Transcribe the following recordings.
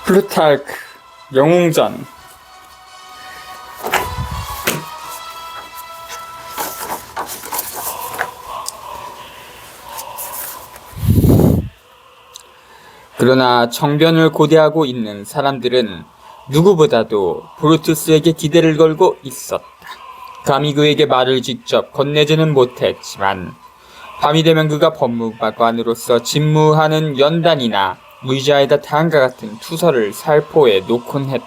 플루타르크 영웅전. 그러나 정변을 고대하고 있는 사람들은 누구보다도 브루투스에게 기대를 걸고 있었다. 감히 그에게 말을 직접 건네지는 못했지만 밤이 되면 그가 법무관으로서 직무하는 연단이나 의자에다 다음과 같은 투서를 살포해 놓곤 했다.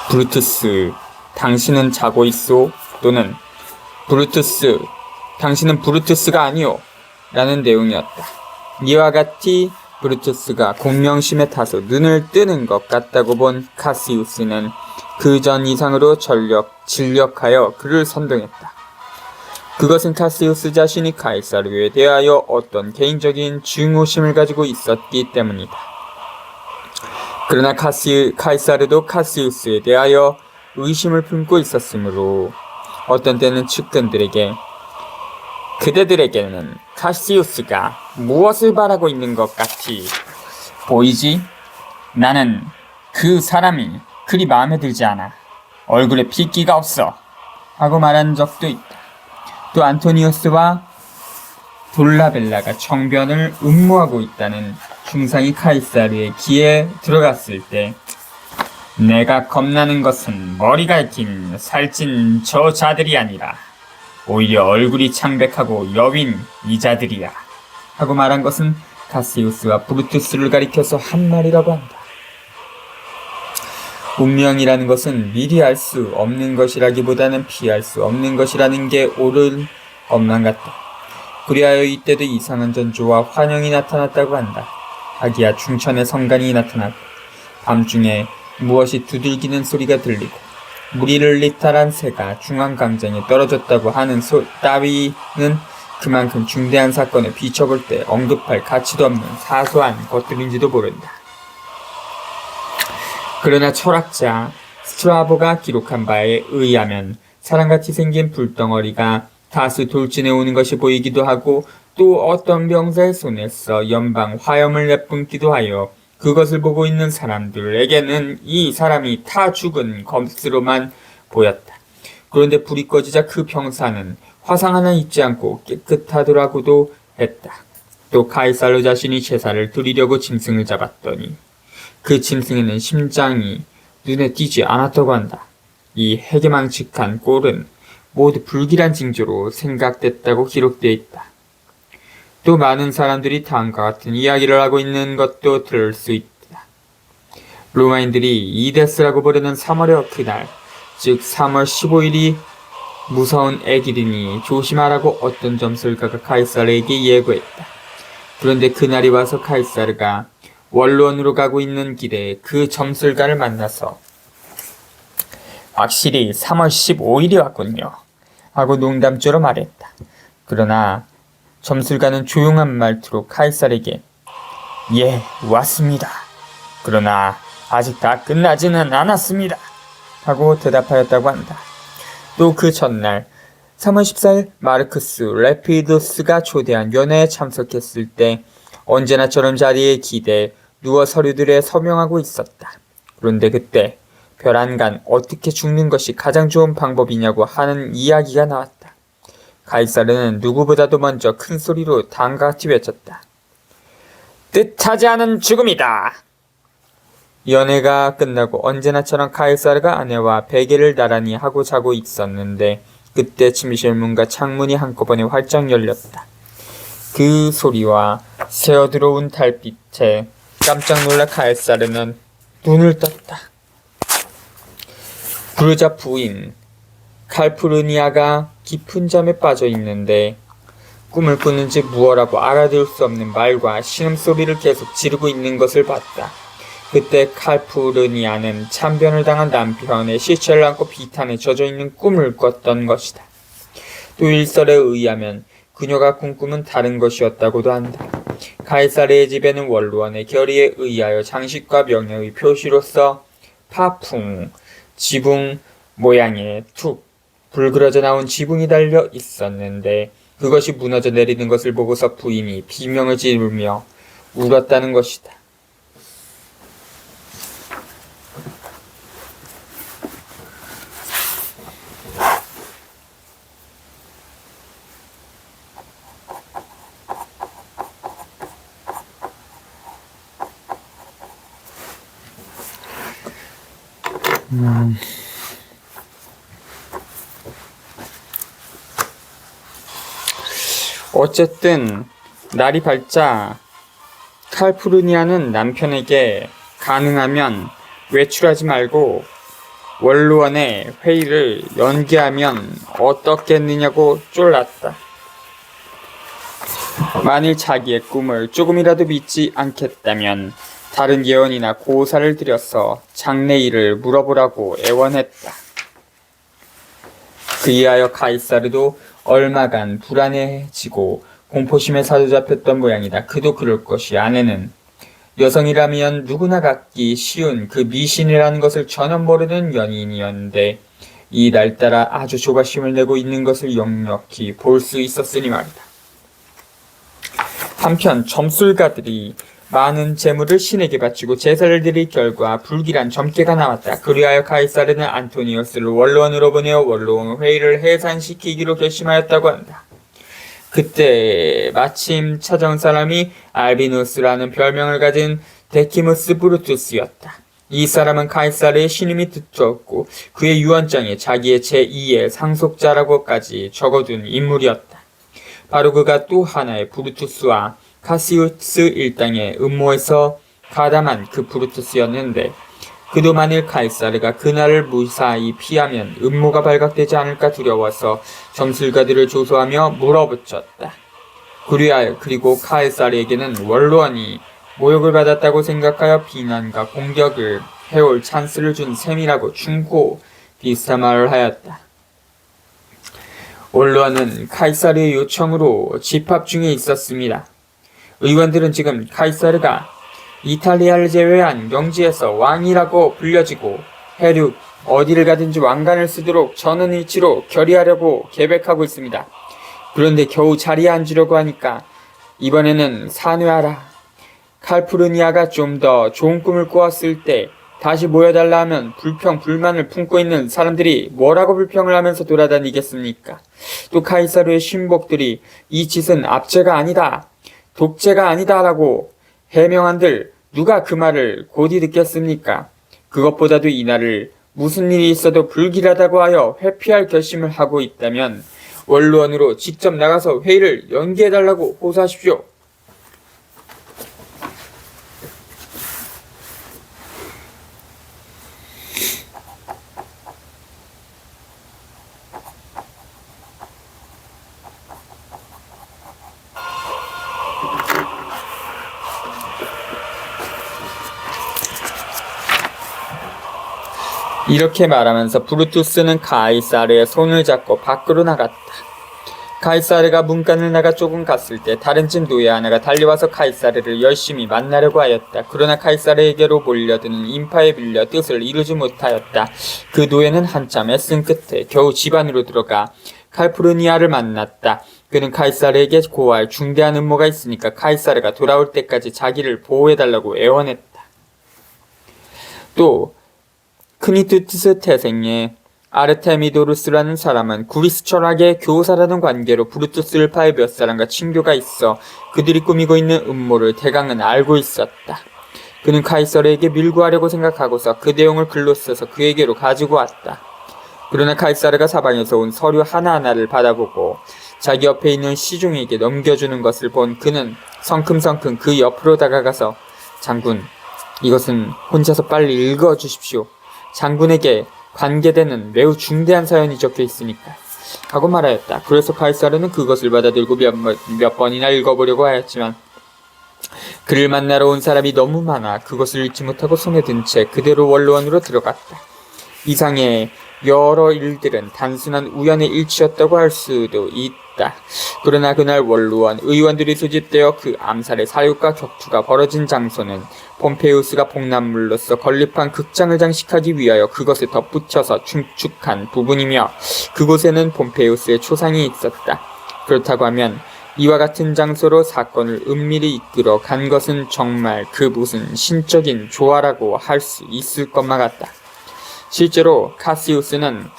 브루투스, 당신은 자고 있소? 또는 브루투스, 당신은 브루투스가 아니오? 라는 내용이었다. 이와 같이 브루투스가 공명심에 타서 눈을 뜨는 것 같다고 본 카시우스는 그 전 이상으로 진력하여 그를 선동했다. 그것은 카시우스 자신이 카이사르에 대하여 어떤 개인적인 증오심을 가지고 있었기 때문이다. 그러나 카이사르도 카시우스에 대하여 의심을 품고 있었으므로 어떤 때는 측근들에게 그대들에게는 카시우스가 무엇을 바라고 있는 것 같이 보이지? 나는 그 사람이 그리 마음에 들지 않아. 얼굴에 핏기가 없어. 하고 말한 적도 있다. 또 안토니우스와 돌라벨라가 정변을 음모하고 있다는 중상이 카이사르의 귀에 들어갔을 때 내가 겁나는 것은 머리가 긴 살찐 저 자들이 아니라 오히려 얼굴이 창백하고 여윈 이 자들이야. 하고 말한 것은 카시우스와 브루투스를 가리켜서 한 말이라고 한다. 운명이라는 것은 미리 알 수 없는 것이라기보다는 피할 수 없는 것이라는 게 옳은 것만 같다. 그리하여 이때도 이상한 전조와 환영이 나타났다고 한다. 하기야 중천의 성간이 나타나고 밤중에 무엇이 두들기는 소리가 들리고 무리를 리탈한 새가 중앙강장에 떨어졌다고 하는 따위는 그만큼 중대한 사건에 비춰볼 때 언급할 가치도 없는 사소한 것들인지도 모른다. 그러나 철학자 스트라보가 기록한 바에 의하면 사람같이 생긴 불덩어리가 다수 돌진해 오는 것이 보이기도 하고 또 어떤 병사의 손에서 연방 화염을 내뿜기도 하여 그것을 보고 있는 사람들에게는 이 사람이 타 죽은 것으로만 보였다. 그런데 불이 꺼지자 그 병사는 화상 하나 입지 않고 깨끗하더라고도 했다. 또 카이사르 자신이 제사를 드리려고 짐승을 잡았더니 그 짐승에는 심장이 눈에 띄지 않았다고 한다. 이 해괴망측한 꼴은 모두 불길한 징조로 생각됐다고 기록되어 있다. 또 많은 사람들이 다음과 같은 이야기를 하고 있는 것도 들을 수 있다. 로마인들이 이데스라고 부르는 3월의 그날, 즉 3월 15일이 무서운 애기리니 조심하라고 어떤 점술가가 카이사르에게 예고했다. 그런데 그날이 와서 카이사르가 원론으로 가고 있는 길에 그 점술가를 만나서 확실히 3월 15일이 왔군요. 하고 농담조로 말했다. 그러나 점술가는 조용한 말투로 카이사르에게 예, 왔습니다. 그러나 아직 다 끝나지는 않았습니다. 하고 대답하였다고 한다. 또 그 전날 3월 14일 마르크스 레피도스가 초대한 연회에 참석했을 때 언제나처럼 자리에 기대 누워 서류들에 서명하고 있었다. 그런데 그때 벼란간 어떻게 죽는 것이 가장 좋은 방법이냐고 하는 이야기가 나왔다. 카이사르는 누구보다도 먼저 큰 소리로 다음과 같이 외쳤다. 뜻하지 않은 죽음이다. 연회가 끝나고 언제나처럼 카이사르가 아내와 베개를 나란히 하고 자고 있었는데 그때 침실 문과 창문이 한꺼번에 활짝 열렸다. 그 소리와 새어들어온 달빛에 깜짝 놀라 카이사르는 눈을 떴다. 그러자 부인 칼푸르니아가 깊은 잠에 빠져 있는데 꿈을 꾸는지 무엇라고 알아들을 수 없는 말과 신음소리를 계속 지르고 있는 것을 봤다. 그때 칼푸르니아는 참변을 당한 남편의 시체를 안고 비탄에 젖어있는 꿈을 꿨던 것이다. 또 일설에 의하면 그녀가 꾼 꿈은 다른 것이었다고도 한다. 카이사르의 집에는 원로원의 결의에 의하여 장식과 명예의 표시로서 파풍, 지붕 모양의 툭 불그러져 나온 지붕이 달려 있었는데 그것이 무너져 내리는 것을 보고서 부인이 비명을 지르며 울었다는 것이다. 어쨌든 날이 밝자 칼푸르니아는 남편에게 가능하면 외출하지 말고 원로원의 회의를 연기하면 어떻겠느냐고 쫄랐다. 만일 자기의 꿈을 조금이라도 믿지 않겠다면 다른 예언이나 고사를 들여서 장래일을 물어보라고 애원했다. 그리하여 가이사르도 얼마간 불안해지고 공포심에 사로잡혔던 모양이다. 그도 그럴 것이 아내는 여성이라면 누구나 갖기 쉬운 그 미신이라는 것을 전혀 모르는 연인이었는데 이 날따라 아주 조바심을 내고 있는 것을 역력히 볼 수 있었으니 말이다. 한편 점술가들이 많은 재물을 신에게 바치고 제사를 드릴 결과 불길한 점괘가 나왔다. 그리하여 가이사르는 안토니우스를 원로원으로 보내어 원로원 회의를 해산시키기로 결심하였다고 한다. 그때 마침 찾아온 사람이 알비누스라는 별명을 가진 데키무스 브루투스였다. 이 사람은 가이사르의 신임이 두터웠고 그의 유언장에 자기의 제2의 상속자라고까지 적어둔 인물이었다. 바로 그가 또 하나의 브루투스와 카시우스 일당의 음모에서 가담한 그 브루투스였는데 그도 만일 가이사르가 그날을 무사히 피하면 음모가 발각되지 않을까 두려워서 점술가들을 조소하며 물어붙였다. 그리고 가이사르에게는 원로원이 모욕을 받았다고 생각하여 비난과 공격을 해올 찬스를 준 셈이라고 충고 비슷한 말을 하였다. 원로원은 카이사르의 요청으로 집합 중에 있었습니다. 의원들은 지금 카이사르가 이탈리아를 제외한 명지에서 왕이라고 불려지고 해륙 어디를 가든지 왕관을 쓰도록 전원 일치로 결의하려고 계획하고 있습니다. 그런데 겨우 자리에 앉으려고 하니까 이번에는 사뇌하라. 칼푸르니아가 좀 더 좋은 꿈을 꾸었을 때 다시 모여달라 하면 불평불만을 품고 있는 사람들이 뭐라고 불평을 하면서 돌아다니겠습니까? 또 카이사르의 신복들이 이 짓은 압제가 아니다, 독재가 아니다라고 해명한들 누가 그 말을 곧이 듣겠습니까? 그것보다도 이날을 무슨 일이 있어도 불길하다고 하여 회피할 결심을 하고 있다면 원로원으로 직접 나가서 회의를 연기해달라고 호소하십시오. 이렇게 말하면서 브루투스는 가이사르의 손을 잡고 밖으로 나갔다. 가이사르가 문간을 나가 조금 갔을 때 다른 집 노예 하나가 달려와서 가이사르를 열심히 만나려고 하였다. 그러나 가이사르에게로 몰려드는 인파에 밀려 뜻을 이루지 못하였다. 그 노예는 한참 애쓴 끝에 겨우 집 안으로 들어가 칼푸르니아를 만났다. 그는 가이사르에게 고할 중대한 음모가 있으니까 가이사르가 돌아올 때까지 자기를 보호해달라고 애원했다. 또 크니투티스 태생의 아르테미도루스라는 사람은 구리스 철학의 교사라는 관계로 브루투스를 파해 몇 사람과 친교가 있어 그들이 꾸미고 있는 음모를 대강은 알고 있었다. 그는 카이사르에게 밀고하려고 생각하고서 그 내용을 글로 써서 그에게로 가지고 왔다. 그러나 카이사르가 사방에서 온 서류 하나하나를 받아보고 자기 옆에 있는 시중에게 넘겨주는 것을 본 그는 성큼성큼 그 옆으로 다가가서 장군, 이것은 혼자서 빨리 읽어주십시오. 장군에게 관계되는 매우 중대한 사연이 적혀 있으니까 하고 말하였다. 그래서 가이사르는 그것을 받아들고 몇 번이나 읽어보려고 하였지만 그를 만나러 온 사람이 너무 많아 그것을 읽지 못하고 손에 든 채 그대로 원로원으로 들어갔다. 이상의 여러 일들은 단순한 우연의 일치였다고 할 수도 있다. 그러나 그날 원로원 의원들이 소집되어 그 암살의 사육과 격투가 벌어진 장소는 폼페이우스가 복납물로서 건립한 극장을 장식하기 위하여 그것을 덧붙여서 축축한 부분이며 그곳에는 폼페이우스의 초상이 있었다. 그렇다고 하면 이와 같은 장소로 사건을 은밀히 이끌어 간 것은 정말 그 무슨 신적인 조화라고 할 수 있을 것만 같다. 실제로 카시우스는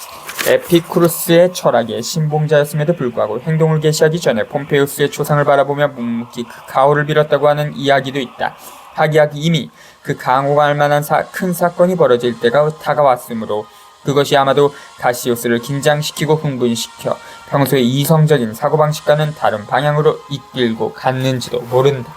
에피쿠루스의 철학의 신봉자였음에도 불구하고 행동을 개시하기 전에 폼페이우스의 초상을 바라보며 묵묵히 그 가호를 빌었다고 하는 이야기도 있다. 하기야 이미 그 강호할 만한 큰 사건이 벌어질 때가 다가왔으므로 그것이 아마도 가시오스를 긴장시키고 흥분시켜 평소의 이성적인 사고방식과는 다른 방향으로 이끌고 갔는지도 모른다.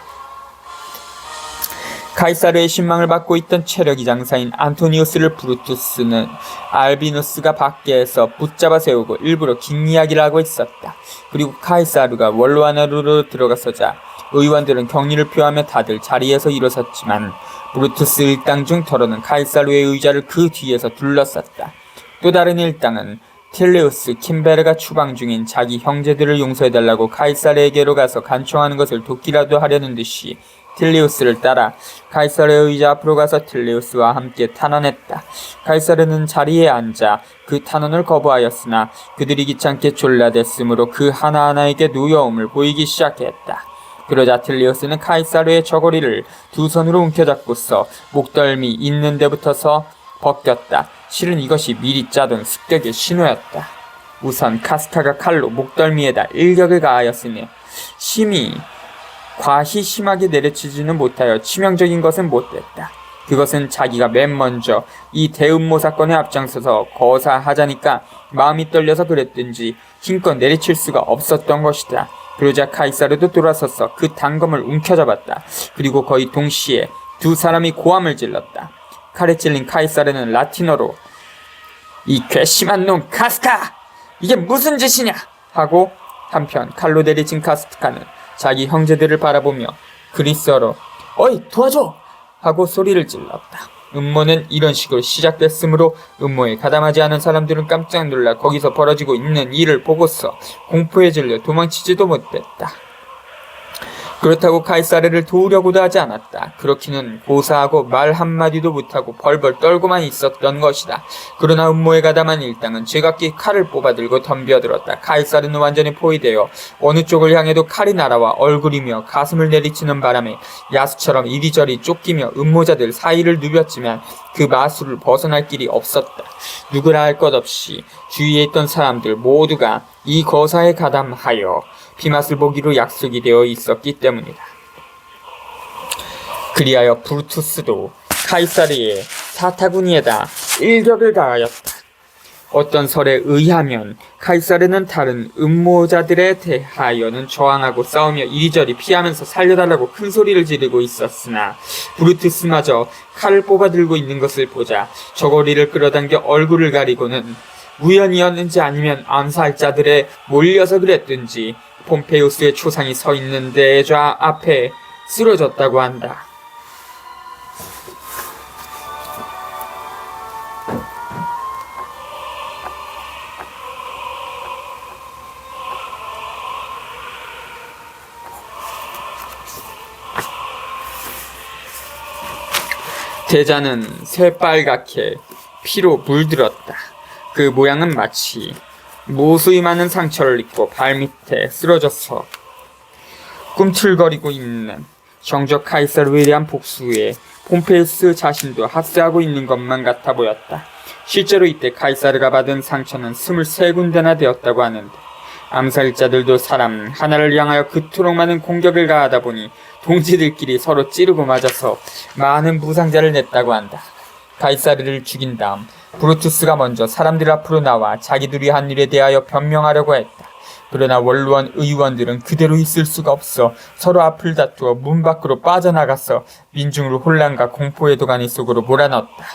카이사르의 신망을 받고 있던 체력이 장사인 안토니우스를 브루투스는 알비누스가 밖에서 붙잡아 세우고 일부러 긴 이야기를 하고 있었다. 그리고 카이사르가 원로 안으로 들어가서자 의원들은 격리를 표하며 다들 자리에서 일어섰지만 브루투스 일당 중 더러는 카이사르의 의자를 그 뒤에서 둘러쌌다. 또 다른 일당은 틸레우스 킴베르가 추방 중인 자기 형제들을 용서해달라고 카이사르에게로 가서 간청하는 것을 돕기라도 하려는 듯이 틸레우스를 따라 카이사르의 의자 앞으로 가서 틸레우스와 함께 탄원했다. 카이사르는 자리에 앉아 그 탄원을 거부하였으나 그들이 귀찮게 졸라댔으므로 그 하나하나에게 노여움을 보이기 시작했다. 그러자 틸레우스는 카이사르의 저고리를 두 손으로 움켜잡고서 목덜미 있는 데부터서 벗겼다. 실은 이것이 미리 짜둔 습격의 신호였다. 우선 카스카가 칼로 목덜미에다 일격을 가하였으니 과히 심하게 내려치지는 못하여 치명적인 것은 못됐다. 그것은 자기가 맨 먼저 이 대음모 사건에 앞장서서 거사하자니까 마음이 떨려서 그랬든지 힘껏 내리칠 수가 없었던 것이다. 그러자 카이사르도 돌아서서 그 단검을 움켜잡았다. 그리고 거의 동시에 두 사람이 고함을 질렀다. 칼에 찔린 카이사르는 라틴어로 "이 괘씸한 놈 카스카! 이게 무슨 짓이냐!" 하고 한편 칼로 내리친 카스카는 자기 형제들을 바라보며 그리스어로 "어이 도와줘!" 하고 소리를 질렀다. 음모는 이런 식으로 시작됐으므로 음모에 가담하지 않은 사람들은 깜짝 놀라 거기서 벌어지고 있는 일을 보고서 공포에 질려 도망치지도 못했다. 그렇다고 카이사르를 도우려고도 하지 않았다. 그렇기는 고사하고 말 한마디도 못하고 벌벌 떨고만 있었던 것이다. 그러나 음모에 가담한 일당은 제각기 칼을 뽑아들고 덤벼들었다. 카이사르는 완전히 포위되어 어느 쪽을 향해도 칼이 날아와 얼굴이며 가슴을 내리치는 바람에 야수처럼 이리저리 쫓기며 음모자들 사이를 누볐지만 그 마수를 벗어날 길이 없었다. 누구라 할 것 없이 주위에 있던 사람들 모두가 이 거사에 가담하여 피맛을 보기로 약속이 되어 있었기 때문이다. 그리하여 브루투스도 카이사르의 사타구니에다 일격을 가하였다. 어떤 설에 의하면 카이사르는 다른 음모자들에 대하여는 저항하고 싸우며 이리저리 피하면서 살려달라고 큰 소리를 지르고 있었으나 브루투스마저 칼을 뽑아들고 있는 것을 보자 저고리를 끌어당겨 얼굴을 가리고는 우연이었는지 아니면 암살자들에 몰려서 그랬든지 폼페이우스의 초상이 서 있는 대좌 앞에 쓰러졌다고 한다. 대자는 새빨갛게 피로 물들었다. 그 모양은 마치 모수이 많은 상처를 입고 발밑에 쓰러져서 꿈틀거리고 있는 정적 카이사르에 대한 복수에 폼페이우스 자신도 학세하고 있는 것만 같아 보였다. 실제로 이때 카이사르가 받은 상처는 23군데나 되었다고 하는데 암살자들도 사람 하나를 향하여 그토록 많은 공격을 가하다 보니 동지들끼리 서로 찌르고 맞아서 많은 부상자를 냈다고 한다. 카이사르를 죽인 다음 브루투스가 먼저 사람들 앞으로 나와 자기들이 한 일에 대하여 변명하려고 했다. 그러나 원로원 의원들은 그대로 있을 수가 없어 서로 앞을 다투어 문 밖으로 빠져나가서 민중을 혼란과 공포의 도가니 속으로 몰아넣었다.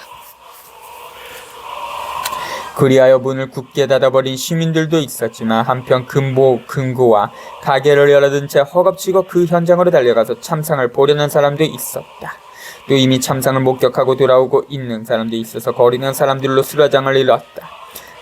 그리하여 문을 굳게 닫아버린 시민들도 있었지만 한편 금고와 가게를 열어둔 채 허겁지겁 그 현장으로 달려가서 참상을 보려는 사람도 있었다. 또 이미 참상을 목격하고 돌아오고 있는 사람도 있어서 거리는 사람들로 수라장을 일렀다.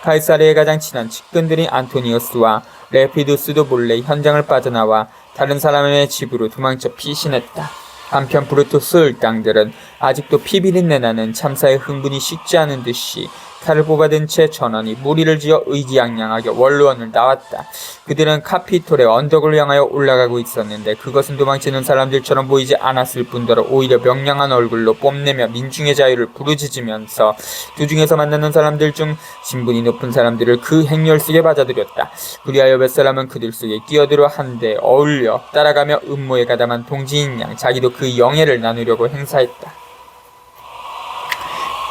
카이사르의 가장 친한 측근들인 안토니우스와 레피두스도 몰래 현장을 빠져나와 다른 사람의 집으로 도망쳐 피신했다. 한편 브루투스 일당들은 아직도 피비린내 나는 참사의 흥분이 식지 않은 듯이 칼을 뽑아든 채 전원이 무리를 지어 의기양양하게 원로원을 나왔다. 그들은 카피톨의 언덕을 향하여 올라가고 있었는데 그것은 도망치는 사람들처럼 보이지 않았을 뿐더러 오히려 명랑한 얼굴로 뽐내며 민중의 자유를 부르짖으면서 도중에서 만나는 사람들 중 신분이 높은 사람들을 그 행렬 속에 받아들였다. 그리하여 몇 사람은 그들 속에 끼어들어 한데 어울려 따라가며 음모에 가담한 동지인 양 자기도 그 영예를 나누려고 행사했다.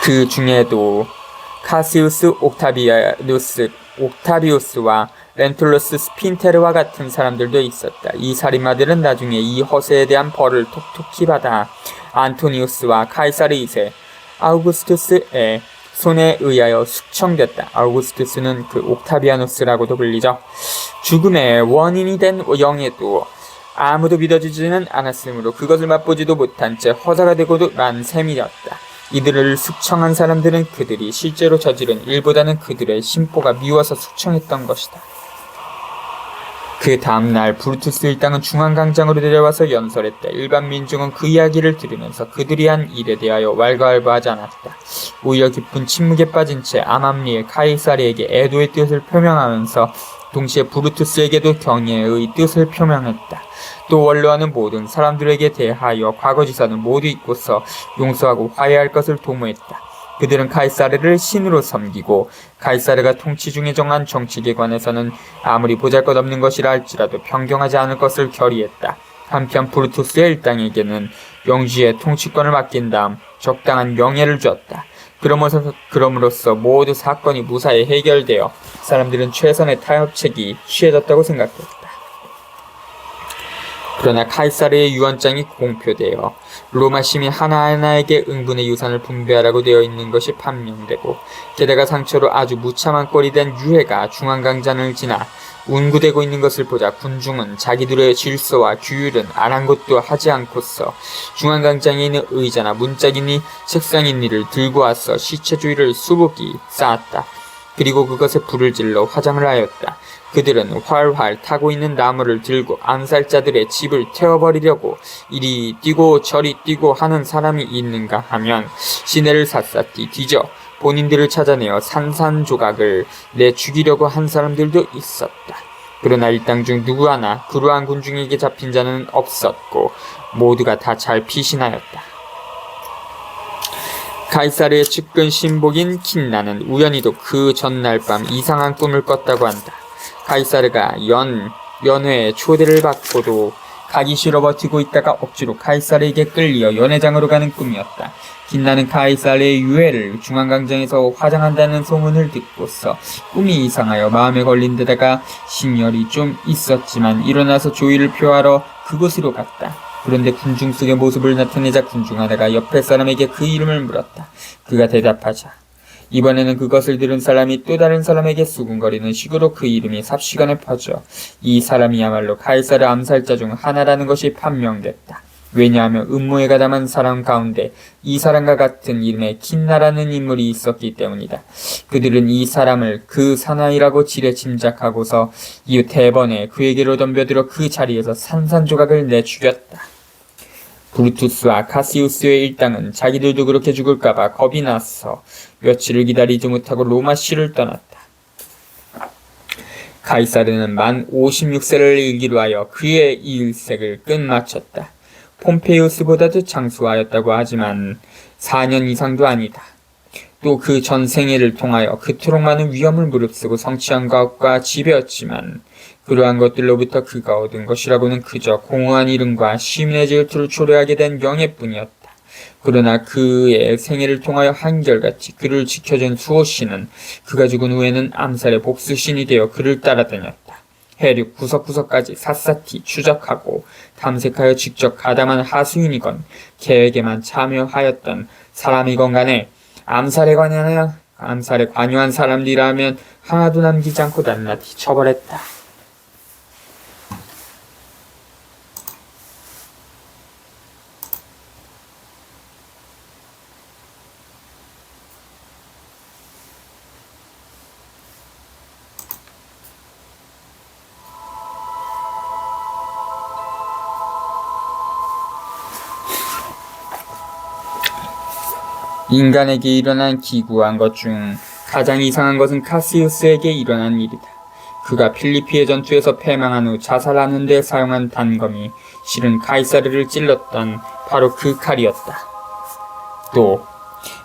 그 중에도 카시우스 옥타비우스와 렌툴러스 스핀테르와 같은 사람들도 있었다. 이 살인마들은 나중에 이 허세에 대한 벌을 톡톡히 받아 안토니우스와 카이사르 2세 아우구스투스의 손에 의하여 숙청됐다. 아우구스투스는 그 옥타비아누스라고도 불리죠. 죽음의 원인이 된 영예도 아무도 믿어주지는 않았으므로 그것을 맛보지도 못한 채 허사가 되고도 만 셈이었다. 이들을 숙청한 사람들은 그들이 실제로 저지른 일보다는 그들의 심보가 미워서 숙청했던 것이다. 그 다음날 브루투스 일당은 중앙광장으로 데려와서 연설했다. 일반 민중은 그 이야기를 들으면서 그들이 한 일에 대하여 왈가왈부하지 않았다. 오히려 깊은 침묵에 빠진 채 암암리에 카이사르에게 애도의 뜻을 표명하면서 동시에 브루투스에게도 경애의 뜻을 표명했다. 또 원로하는 모든 사람들에게 대하여 과거지사는 모두 잊고서 용서하고 화해할 것을 도모했다. 그들은 카이사르를 신으로 섬기고 카이사르가 통치 중에 정한 정치기관에서는 아무리 보잘것없는 것이라 할지라도 변경하지 않을 것을 결의했다. 한편 브루투스의 일당에게는 영주의 통치권을 맡긴 다음 적당한 명예를 주었다. 그럼으로써 모두 사건이 무사히 해결되어 사람들은 최선의 타협책이 취해졌다고 생각했다. 그러나 카이사르의 유언장이 공표되어 로마 시민 하나하나에게 응분의 유산을 분배하라고 되어 있는 것이 판명되고 게다가 상처로 아주 무참한 꼴이 된 유해가 중앙광장을 지나 운구되고 있는 것을 보자 군중은 자기들의 질서와 규율은 아랑곳도 하지 않고서 중앙광장에 있는 의자나 문짝이니 책상이니를 들고 와서 시체주위를 수북이 쌓았다. 그리고 그것에 불을 질러 화장을 하였다. 그들은 활활 타고 있는 나무를 들고 암살자들의 집을 태워버리려고 이리 뛰고 저리 뛰고 하는 사람이 있는가 하면 시내를 샅샅이 뒤져 본인들을 찾아내어 산산조각을 내 죽이려고 한 사람들도 있었다. 그러나 일당 중 누구 하나 그러한 군중에게 잡힌 자는 없었고 모두가 다 잘 피신하였다. 카이사르의 측근 신복인 킨나는 우연히도 그 전날 밤 이상한 꿈을 꿨다고 한다. 카이사르가 연회에 초대를 받고도 가기 싫어 버티고 있다가 억지로 카이사르에게 끌려 연회장으로 가는 꿈이었다. 킨나는 카이사르의 유해를 중앙광장에서 화장한다는 소문을 듣고서 꿈이 이상하여 마음에 걸린 데다가 신열이 좀 있었지만 일어나서 조의를 표하러 그곳으로 갔다. 그런데 군중 속의 모습을 나타내자 군중 하나가 옆에 사람에게 그 이름을 물었다. 그가 대답하자 이번에는 그것을 들은 사람이 또 다른 사람에게 수군거리는 식으로 그 이름이 삽시간에 퍼져 이 사람이야말로 카이사르 암살자 중 하나라는 것이 판명됐다. 왜냐하면 음모에 가담한 사람 가운데 이 사람과 같은 이름의 킨나라는 인물이 있었기 때문이다. 그들은 이 사람을 그 사나이라고 지레 짐작하고서 이후 대번에 그에게로 덤벼들어 그 자리에서 산산조각을 내 죽였다. 브루투스와 카시우스의 일당은 자기들도 그렇게 죽을까봐 겁이 나서 며칠을 기다리지 못하고 로마시를 떠났다. 카이사르는 만 56세를 일기로 하여 그의 일색을 끝마쳤다. 폼페이우스보다도 장수하였다고 하지만 4년 이상도 아니다. 또 그 전 생애를 통하여 그토록 많은 위험을 무릅쓰고 성취한 것과 지배였지만 그러한 것들로부터 그가 얻은 것이라고는 그저 공허한 이름과 시민의 질투를 초래하게 된 명예뿐이었다. 그러나 그의 생애를 통하여 한결같이 그를 지켜준 수호신은 그가 죽은 후에는 암살의 복수신이 되어 그를 따라다녔다. 해륙 구석구석까지 샅샅이 추적하고 탐색하여 직접 가담한 하수인이건 계획에만 참여하였던 사람이건 간에 암살에 관여한 사람들이라면 하나도 남기지 않고 낱낱이 처벌했다. 인간에게 일어난 기구한 것 중 가장 이상한 것은 카시우스에게 일어난 일이다. 그가 필리피의 전투에서 패망한 후 자살하는 데 사용한 단검이 실은 카이사르를 찔렀던 바로 그 칼이었다. 또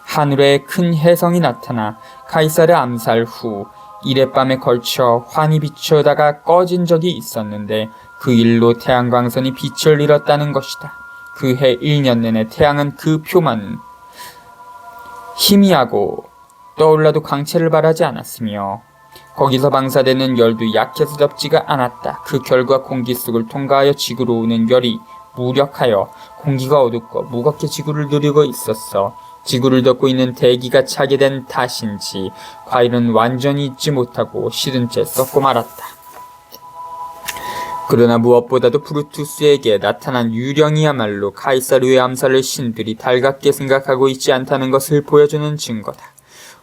하늘에 큰 혜성이 나타나 카이사르 암살 후 이랫밤에 걸쳐 환히 비추다가 꺼진 적이 있었는데 그 일로 태양광선이 빛을 잃었다는 것이다. 그 해 1년 내내 태양은 그 표만 희미하고 떠올라도 광채를 발하지 않았으며 거기서 방사되는 열도 약해서 덥지가 않았다. 그 결과 공기 속을 통과하여 지구로 오는 열이 무력하여 공기가 어둡고 무겁게 지구를 누르고 있었어. 지구를 덮고 있는 대기가 차게 된 탓인지 과일은 완전히 잊지 못하고 시든 채 썩고 말았다. 그러나 무엇보다도 브루투스에게 나타난 유령이야말로 카이사르의 암살을 신들이 달갑게 생각하고 있지 않다는 것을 보여주는 증거다.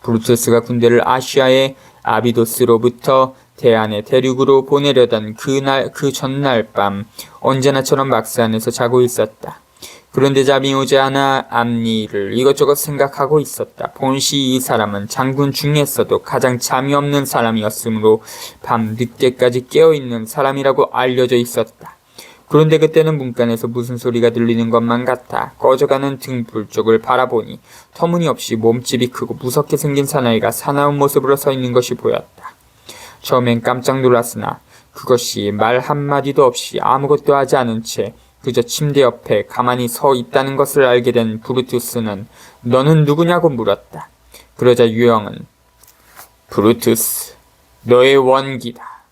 브루투스가 군대를 아시아의 아비도스로부터 대안의 대륙으로 보내려던 그 전날 밤 언제나처럼 막스 안에서 자고 있었다. 그런데 잠이 오지 않아 앞일을 이것저것 생각하고 있었다. 본시 이 사람은 장군 중에서도 가장 잠이 없는 사람이었으므로 밤 늦게까지 깨어있는 사람이라고 알려져 있었다. 그런데 그때는 문간에서 무슨 소리가 들리는 것만 같아. 꺼져가는 등불 쪽을 바라보니 터무니없이 몸집이 크고 무섭게 생긴 사나이가 사나운 모습으로 서 있는 것이 보였다. 처음엔 깜짝 놀랐으나 그것이 말 한마디도 없이 아무것도 하지 않은 채 그저 침대 옆에 가만히 서 있다는 것을 알게 된 브루투스는 너는 누구냐고 물었다. 그러자 유령은 브루투스, 너의 원기다.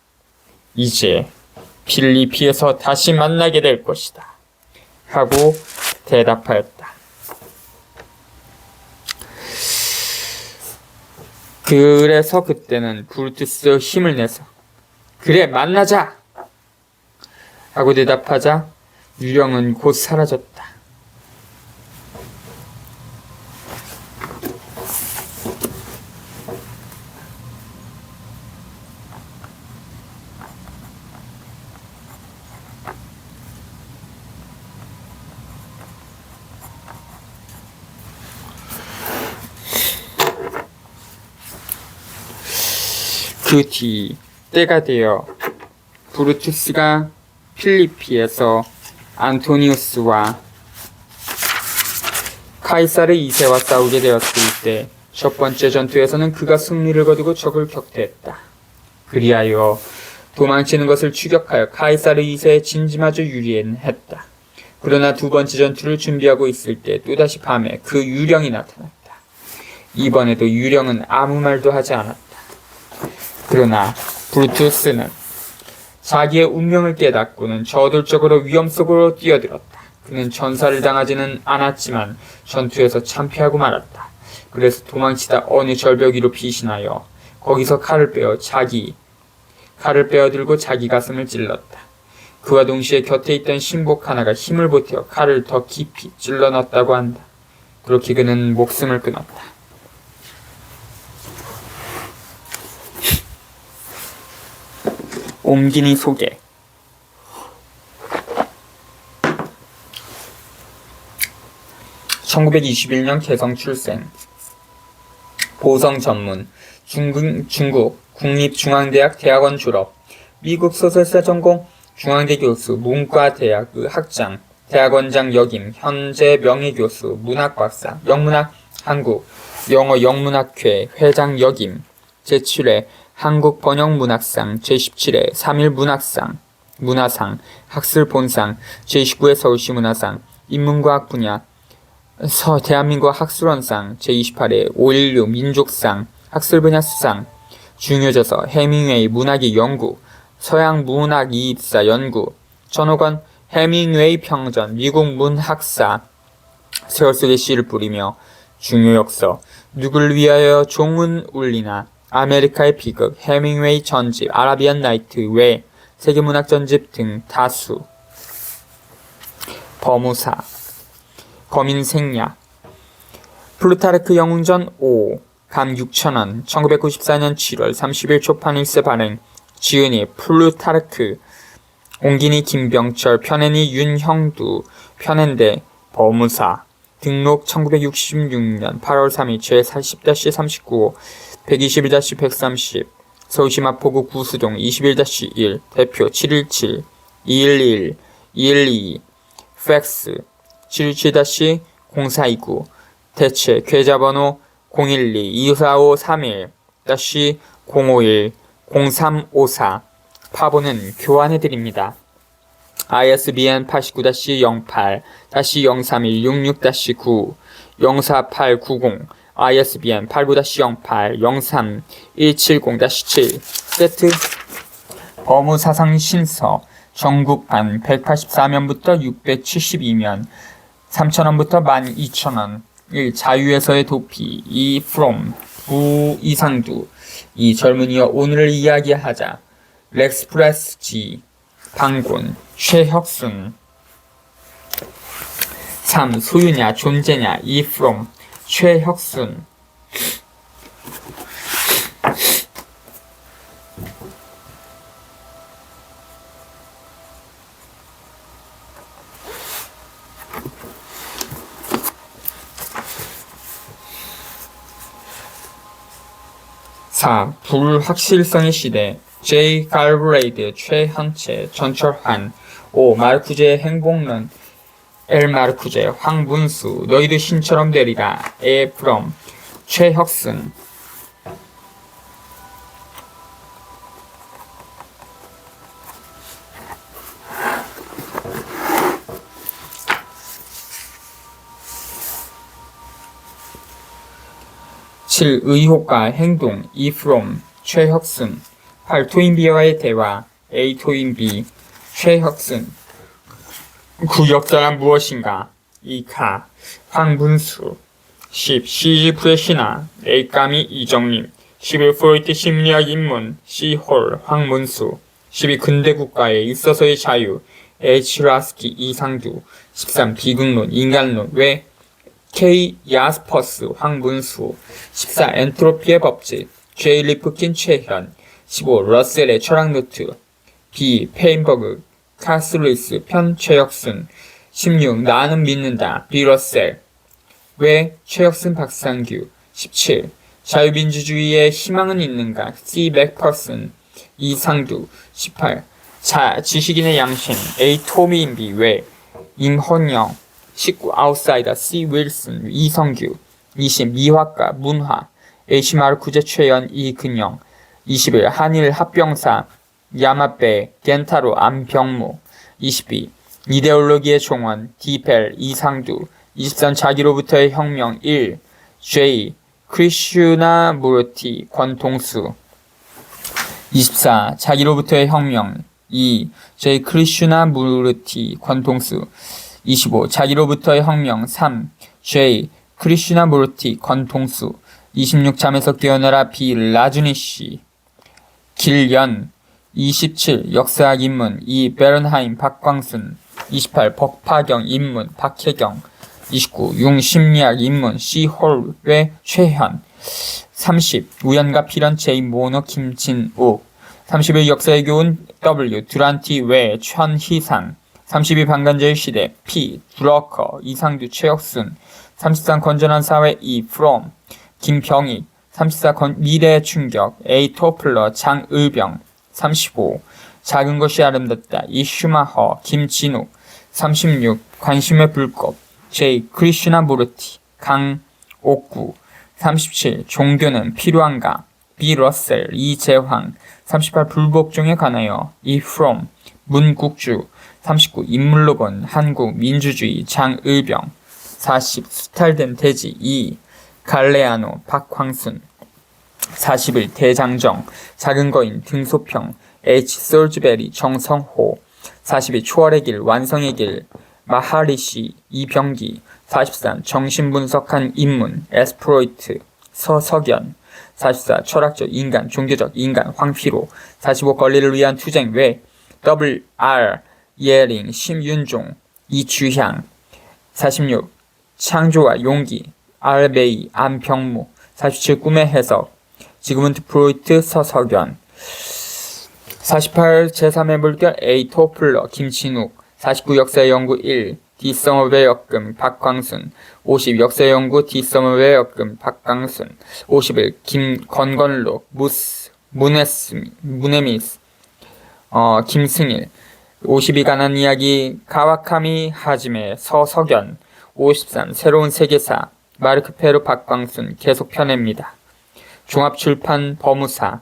이제 필리피에서 다시 만나게 될 것이다. 하고 대답하였다. 그래서 그때는 브루투스 힘을 내서 그래 만나자! 하고 대답하자 유령은 곧 사라졌다. 그 뒤 때가 되어 브루투스가 필리피에서 안토니우스와 카이사르 2세와 싸우게 되었을 때 첫 번째 전투에서는 그가 승리를 거두고 적을 격퇴했다. 그리하여 도망치는 것을 추격하여 카이사르 2세의 진지마저 유리했다. 그러나 두 번째 전투를 준비하고 있을 때 또다시 밤에 그 유령이 나타났다. 이번에도 유령은 아무 말도 하지 않았다. 그러나 브루투스는 자기의 운명을 깨닫고는 저돌적으로 위험 속으로 뛰어들었다. 그는 전사를 당하지는 않았지만 전투에서 참패하고 말았다. 그래서 도망치다 어느 절벽 위로 피신하여 거기서 칼을 빼어들고 자기 가슴을 찔렀다. 그와 동시에 곁에 있던 신복 하나가 힘을 보태어 칼을 더 깊이 찔러 넣었다고 한다. 그렇게 그는 목숨을 끊었다. 옴기니 소개. (1921년) 개성 출생. 보성 전문. 중국 국립중앙대학 대학원 졸업. 미국 소설사 전공. 중앙대 교수, 문과대학 학장, 대학원장 역임, 현재 명예교수, 문학박사, 영문학, 한국, 영어 영문학회 회장 역임, 제7회 한국번역문학상, 제17회 3.1 문화상, 학술본상, 제29회 서울시 문화상, 인문과학 분야, 대한민국 학술원상, 제28회 5.16 민족상, 학술분야 수상, 중요저서 해밍웨이 문학의 연구, 서양문학이입사 연구, 전호건 해밍웨이 평전, 미국 문학사, 세월 속에 씨를 뿌리며 중요역서, 누굴 위하여 종은 울리나, 아메리카의 비극, 해밍웨이 전집, 아라비안 나이트 외 세계문학 전집 등 다수. 범우사, 거민생략, 플루타르크 영웅전 5, 감 6,000원, 1994년 7월 30일 초판일세 발행, 지은이 플루타르크, 옹기니 김병철, 편애니 윤형두, 편앤대 범우사, 등록 1966년 8월 3일 제40-39호, 121-130, 서울시 마포구 구수동 21-1, 대표 717-211-212, 팩스 717-0429, 대체 계좌번호 012-24531-051-0354, 파보는 교환해드립니다. ISBN 89-08-031666-9 04890 ISBN 89-08-03-170-7 세트 법무사상신서 정국판 184면부터 672면 3,000원부터 12,000원 1. 자유에서의 도피 2. from 이상두 2. 젊은이여 오늘을 이야기하자 렉스프레스 G 방곤 최혁순 3. 소유냐 존재냐 2. from 최혁순 4. 불확실성의 시대 J. 갈브레이드 최현채 전철환 5. 마르쿠제의 행복론 엘 마르쿠제 황문수 너희도 신처럼 되리라 에 프롬 최혁순 7. 의혹과 행동 이 프롬 최혁순 8. 토인비와의 대화 A 토인비 최혁순 9. 역사란 무엇인가 이카 황문수 10. 시지프의 신화 A까미 이정림 11. 프로이트 심리학 입문 C홀 황문수 12. 근대 국가에 있어서의 자유 H. 라스키 이상두 13. 비극론 인간론 왜 K. 야스퍼스 황문수 14. 엔트로피의 법칙 J. 리프킨 최현 15. 러셀의 철학 노트 B. 페인버그 카슬리스 편 최혁순 16. 나는 믿는다 B. 러셀 왜 최혁순 박상규 17. 자유민주주의에 희망은 있는가 C. 맥퍼슨 이상두 18. 지식인의 양심 A. 토미인비 왜 임헌영 19. 아웃사이더 C. 윌슨 이성규 20. 미화과 문화 H. 마르쿠제 최연 이근영 21. 한일 합병사 야마베 겐타로 안병무 22. 이데올로기의 종원 디펠 이상두 23. 자기로부터의 혁명 1. J. 크리슈나무르티 권동수 24. 자기로부터의 혁명 2. J. 크리슈나무르티 권동수 25. 자기로부터의 혁명 3. J. 크리슈나무르티 권동수 26. 잠에서 깨어나라 B. 라주니시 길연 27. 역사학 입문 2. 베른하임 박광순 28. 법파경 입문 박혜경 29. 융심리학 입문 C. 홀 왜 최현 30. 우연과 필연 J. 모노 김진욱 31. 역사의 교훈 W. 두란티 왜 천희상 32. 방관자의 시대 P. 드러커 이상두 최혁순 33. 건전한 사회 E. from 김병익 34. 미래의 충격 A. 토플러 장의병 35. 작은 것이 아름답다 이 슈마허 김진욱 36. 관심의 불꽃 J. 크리슈나무르티 강옥구 37. 종교는 필요한가 B. 러셀 이재황 38. 불복종에 관하여 E. from 문국주 39. 인물로 본 한국 민주주의 장의병 40. 수탈된 돼지 E. 갈레아노 박황순 41. 대장정 작은 거인 등소평 H. 솔즈베리 정성호 42. 초월의 길 완성의 길 마하리시 이병기 43. 정신분석한 인문 에스프로이트 서석연 44. 철학적 인간 종교적 인간 황피로 45. 권리를 위한 투쟁 왜 WR 예링 심윤종 이주향 46. 창조와 용기 알베이 안병무 47. 꿈의 해석 지그문트 프로이트 서석연 48. 제3의 물결 A. 토플러 김진욱 49. 역사의 연구 1. 디서머의 역금 박광순 50. 역사의 연구 디서머의 역금 박광순 51. 김건건록 무네미스 김승일 52. 가난 이야기 가와카미 하지메 서석연 53. 새로운 세계사 마르크 페루 박광순 계속 펴냅니다. 종합출판 법무사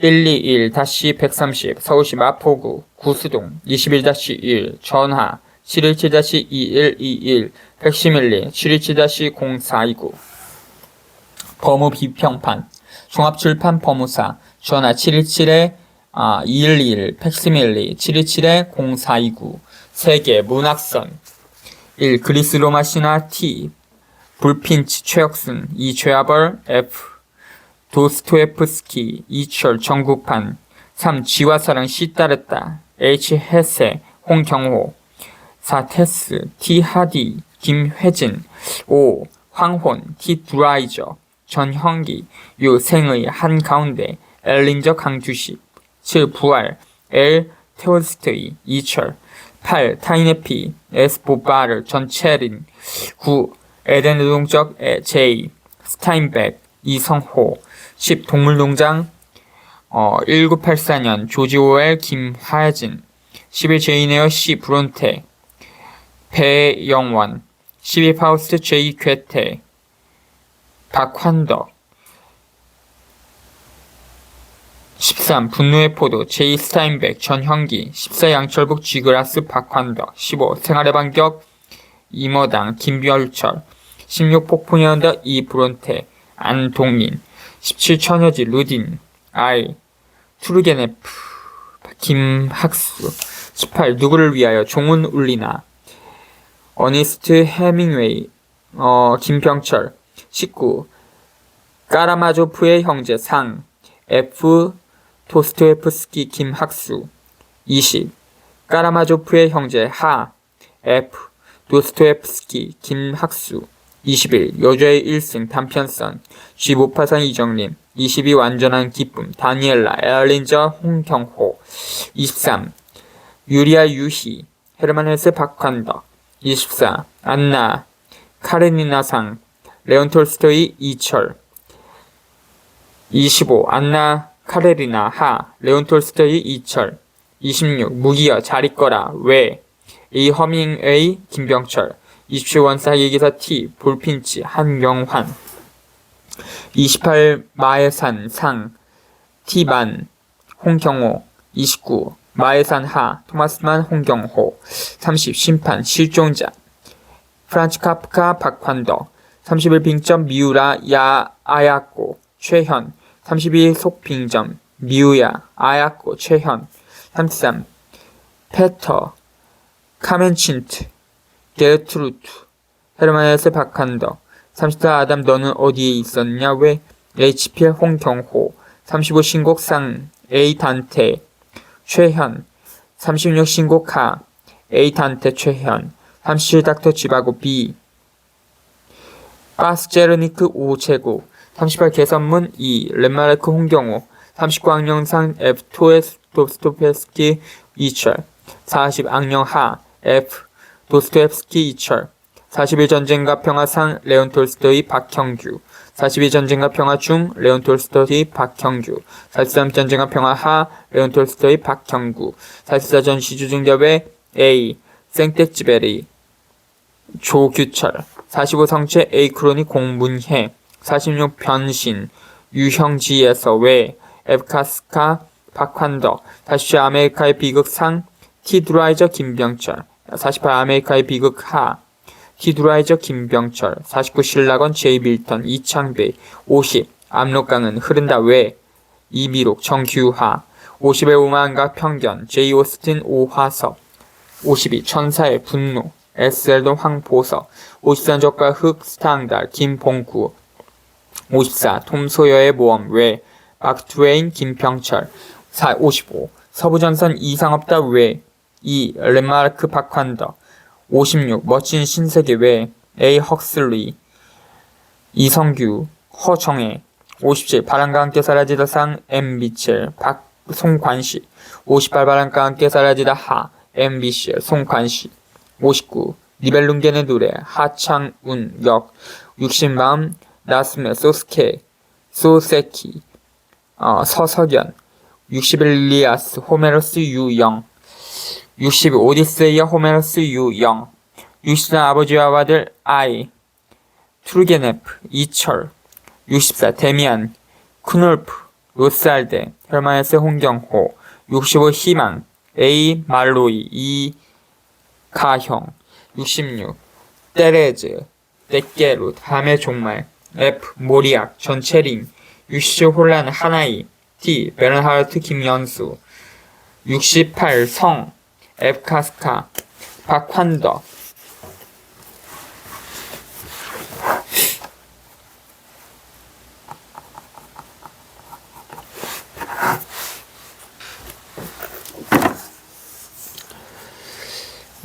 121-130 서울시 마포구 구수동 21-1 전화 717-2121 111 717-0429 법무 비평판 종합출판 법무사 전화 717-211 111 717-0429 세계 문학선 1. 그리스 로마 신화 T 불핀치 최혁순 2. 최아벌 F 도스토옙스키 이철 정국판 3. 쥐와 사랑 시 따르다 H. 헤세 홍경호 4. 테스 T. 하디 김회진 5. 황혼 T. 드라이저 전형기 6. 생의 한가운데 엘린저 강주식 7. 부활 L. 테올스토이 이철 8. 타이네피 S. 보바르 전체린 9. 에덴 노동적 J. 스타인백 이성호 10. 동물농장 1984년 조지 오웰 김화진 11. 제이네어 C. 브론테 배영원 12. 파우스트 J. 괴테 박환덕 13. 분노의 포도 J. 스타인백 전형기 14. 양철북 G. 그라스 박환덕 15. 생활의 반격 이머당 김별철 16. 폭풍의 언덕 이 브론테 안동인 17. 처녀지 루딘 I 투르게네프 김학수 18. 누구를 위하여 종은 울리나 어니스트 해밍웨이 김병철 19. 까라마조프의 형제 상 F 도스토옙스키 김학수 20. 까라마조프의 형제 하 F 도스토옙스키 김학수 21. 여자의 1승 단편선 G. 모파산 이정림 22. 완전한 기쁨 다니엘라 엘린저 홍경호 23. 유리아 유희 헤르만 헤세 박환덕 24. 안나 카레니나상 레온 톨스토이 이철 25. 안나 카레리나 하 레온 톨스토이 이철 26. 무기여 잘 있거라 왜 이 허밍웨이 김병철 27. 원사 예기사 T 볼핀치 한명환 28. 마에산 상 T만 홍경호 29. 마에산 하 토마스만 홍경호 30. 심판 실종자 프란츠 카프카 박환덕 31. 빙점 미우라 야 아야코 최현 32. 속빙점 미우야 아야코 최현 33. 페터 카멘친트 게르트루트 헤르만 헤세 박한덕 34. 아담 너는 어디에 있었냐 왜 HPL 홍경호 35. 신곡상 A 단테 최현 36. 신곡하 A 단테 최현 37. 닥터 지바고 B 바스제르니크 오 제곱 38. 개선문 2 렛마르크 홍경호 39. 악령상 F 도스토옙스키 이철 40. 악령하 F 도스토옙스키 이철 41. 전쟁과 평화상 레온 톨스토이 박형규 42. 전쟁과 평화 중 레온 톨스토이 박형규 43. 전쟁과 평화 하 레온 톨스토이 박형구 44. 전시주중대회 A 생텍쥐베리 조규철 45. 성체 A 크로니 공문혜 46. 변신 유형지에서 왜 에프카스카 박환덕 47. 아메리카의 비극상 티드라이저 김병철 48. 아메리카의 비극 하 티드라이저 김병철 49. 신라건 제이 밀턴 이창배 50. 압록강은 흐른다 왜 이미록 정규하 50의 오만과 편견 제이 오스틴 오화석 52. 천사의 분노 에스엘도 황보석 53. 적과 흑 스탕달 김봉구 54. 톰 소여의 모험 왜 마크트웨인 김병철 55. 서부전선 이상 없다 왜 이 렛마르크 박환덕 56. 멋진 신세계 왜 A 헉슬리 이성규 허정혜 57. 바람과 함께 사라지다 상 M 미첼 송관시 58. 바람과 함께 사라지다 하 M 미셸 송관시 59. 니벨룽겐의 노래 하창운 역 60. 마음 나스메 소세키 서석연 61. 일리아스 호메로스 유영 62. 오디세이아 호메로스 유영 64. 아버지와 아들 아이 투르게네프 이철 64. 데미안 쿠놀프 로스알데, 헤르만 헤세 홍경호. 65 희망, A 말로이, E 가형. 66 테레즈, 떼깨룻, 함의 종말. F 모리악, 전채림. 67 혼란 하나이, T 베른하르트 김연수. 68 성, F 카스카, 박환덕.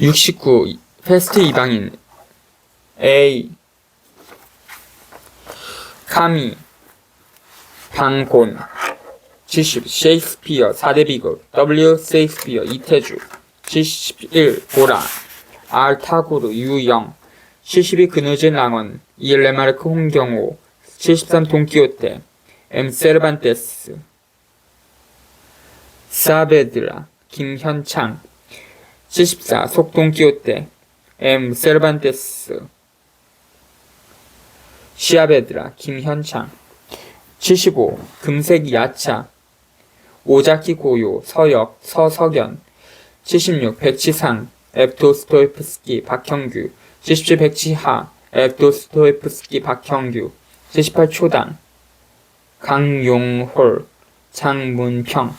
69 패스트 이방인 A 카미 방곤. 70 셰익스피어 4대 비극 W 셰익스피어 이태주. 71 보라 R 타구르 유영. 72 그느진 랑원 E 레마르크 홍경호. 73 돈키호테 M 세르반테스. 사베드라 김현창. 74 속돈키호테 M 세르반테스. 시아베드라 김현창. 75 금색 야차 오자키 고요 서역 서석연. 76 백치상 F 도스토옙스키 박형규. 77 백치하 F 도스토옙스키 박형규. 78 초당 강용홀 장문평.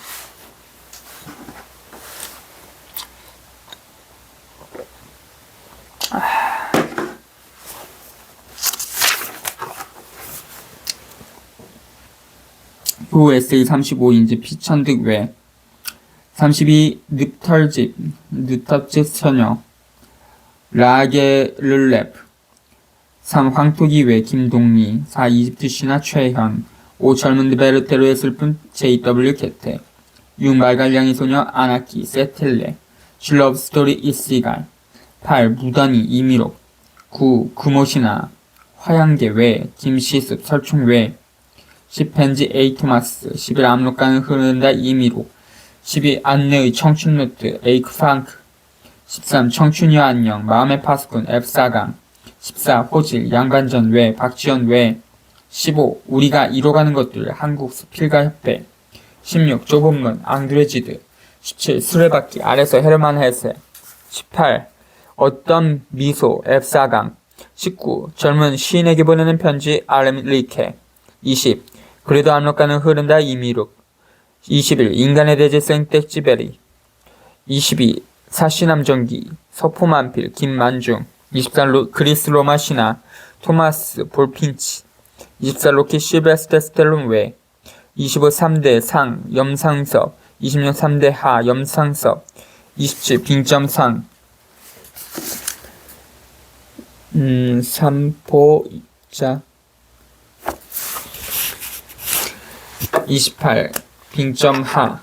후 에세이 35인지 피천득 외. 32 늪털집 늪털집 처녀 라게 르렙. 3 황토기 외 김동리. 4 이집트 신화 최현. 5 젊은 베르테로의 슬픔 JW 개태. 6 말갈량이 소녀 아나키 세텔레. 7 러브스토리 이시갈. 8 무던이 이미록. 9 구모시나 화양계 외 김시습 설충 외. 10 벤지 A 토마스. 11 압록강을 흐른다 이미록. 12 안내의 청춘노트 에이크 프랑크. 13 청춘이여 안녕 마음의 파수꾼 F4강. 14 호질 양반전 외 박지원 외. 15 우리가 이뤄가는 것들 한국 수필가 협회. 16 좁은 문 앙드레지드. 17 수레바퀴 아래서 헤르만 헤세. 18 어떤 미소 F4강. 19 젊은 시인에게 보내는 편지 RM 리케. 20 그래도 압록강은 흐른다 이미룩. 21 인간의 대제생 떼찌베리. 22 사시남전기 서포만필 김만중. 23 그리스 로마 신화 토마스 볼핀치. 24 로키 실베스테 스텔론 외. 25 3대 상 염상섭. 26 3대 하 염상섭. 27 빙점상 삼포자. 28 빙점하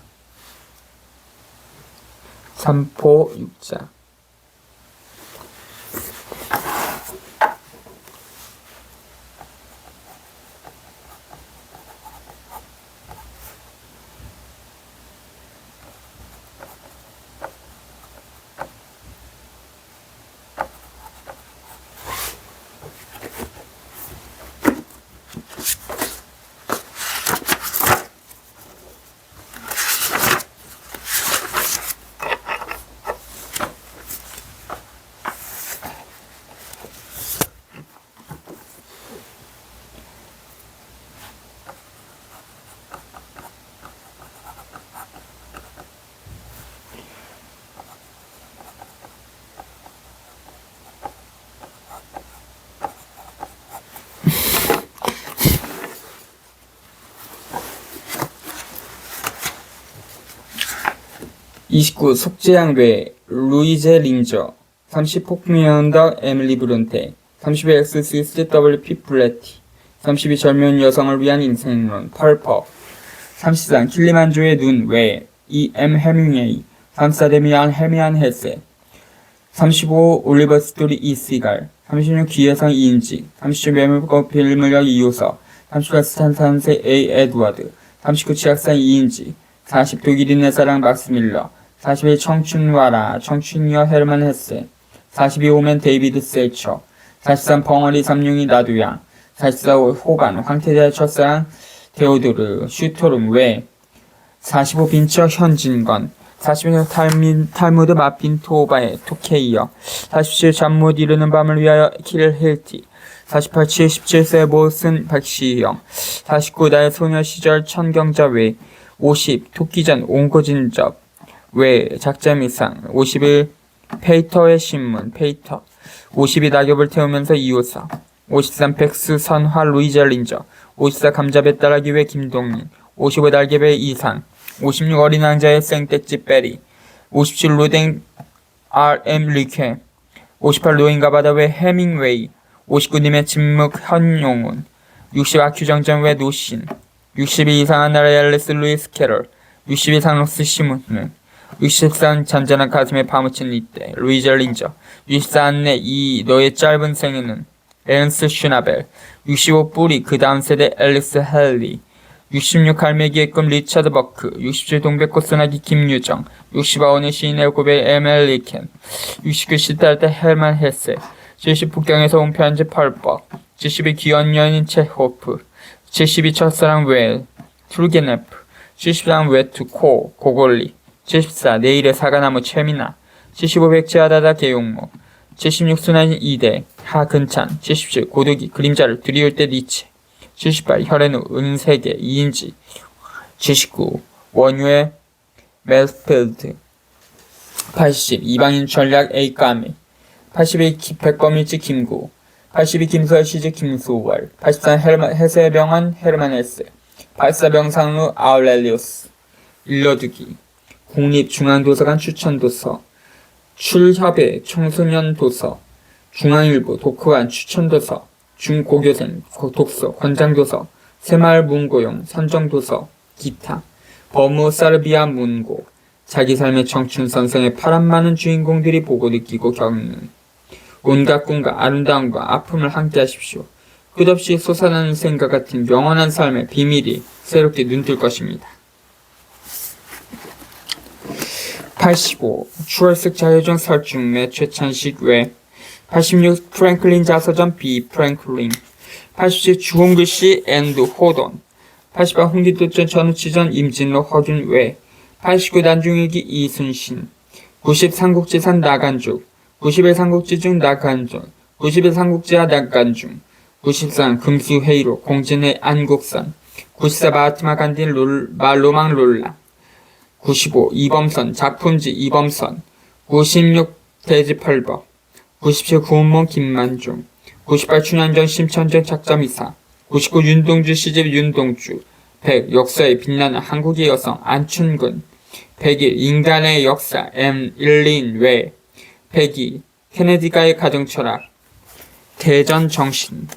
삼포육자. (29) 속재양 외 루이제 린저. 30 폭미언더 에밀리 브론테. 31 엑스시스 WP 플래티. 32 젊은 여성을 위한 인생론 펄퍼. 33 킬리만조의 눈 외 E.M. 해밍웨이. 34 데미안 헤미안 헤세. 35 올리버 스토리 이시갈. 36 기회성 이인직. 37 매물법 빌물력 이효서. 38 스탄산세 A 에드워드. 39 치약산 이인직. 40 독일인의 사랑 막스 밀러. 41 청춘와라 청춘이여 헤르만 헤세. 42 오멘 데이비드 셀처. 43 벙어리 삼룡이 나두양. 44 호반 황태자의 첫사랑 데오도르 슈토름 외 45 빈처 현진건 46 탈무드 마핀 토바의 토케이어 47 잠 못 이루는 밤을 위하여 킬 힐티 48 77세 모슨 박시영 49 나의 소녀 시절 천경자 외 50 토끼전 옹고진접 외 작자미상 51 페이터의 신문 페이터 52 낙엽을 태우면서 이호서 53 백수 선화 루이젤린저 54 감자배 따라기 외 김동민 55 날개배 이상 56 어린 왕자의 생떼찌 베리 57 루댕 RM 리케 58 노인가 바다 외 해밍웨이 59 님의 침묵 현용운 60 아큐정전 외 노신 62 이상한 나라의 앨리스 루이스 캐럴 62 상록스 시문은 63 잔잔한 가슴에 파묻힌 이때 루이젤 린저 64 안내 이 너의 짧은 생애는 에른스 슈나벨 65 뿌리 그 다음 세대 앨리스 헬리 66 갈매기의 꿈 리차드 버크 67 동백꽃 소나기 김유정 65 어느 시인의 고백 에멜 리켄 69 시달할 때 헬만 헤세 70 북경에서 온 편지 펄벅 71 귀여운 여인 체호프 72 첫사랑 웰 툴게네프 73 웨투 코 고골리 74 내일의 사과나무 최미나 75 백제하다다 개용모 76 순환 이대 하근찬 77 고독이 그림자를 드리울 때 니체 78 혈에누 은세계 이인지 79 원유의 멜스필드 80 이방인 전략 A까미 81 백범일지 김구 82 김수월 시즈 김수월 83 해세 병원 헤르만 헤세 84 병상루 아울렐리우스 일러두기 국립중앙도서관 추천도서 출협의 청소년 도서 중앙일보 독후관 추천도서 중고교생 독서 권장도서 새마을 문고용 선정도서 기타 버무사르비아 문고 자기 삶의 청춘 선생의 파란 많은 주인공들이 보고 느끼고 겪는 온갖 꿈과 아름다움과 아픔을 함께 하십시오. 끝없이 솟아나는 생과 같은 영원한 삶의 비밀이 새롭게 눈뜰 것입니다. 85 추월식 자유중 설중매 최찬식 외 86 프랭클린 자서전 B 프랭클린 87 주홍글씨 앤드 호돈 88 홍기도전 전우치전 임진로 허균 외 89 난중일기 이순신 90 삼국지산 나간죽 91 삼국지중 나간중 91 삼국지하 나간중 93 금수회의로 공진의 안국선 94 마하트마 간디 로망 롤라 95 이범선 작품지 이범선 96 대지펄벅 97 구운몽 김만중 98 춘향전 심천전 작자미사 99 윤동주 시집 윤동주 100 역사에 빛나는 한국의 여성 안춘근 101 인간의 역사 M. 일린 외 102 케네디가의 가정철학 대전 정신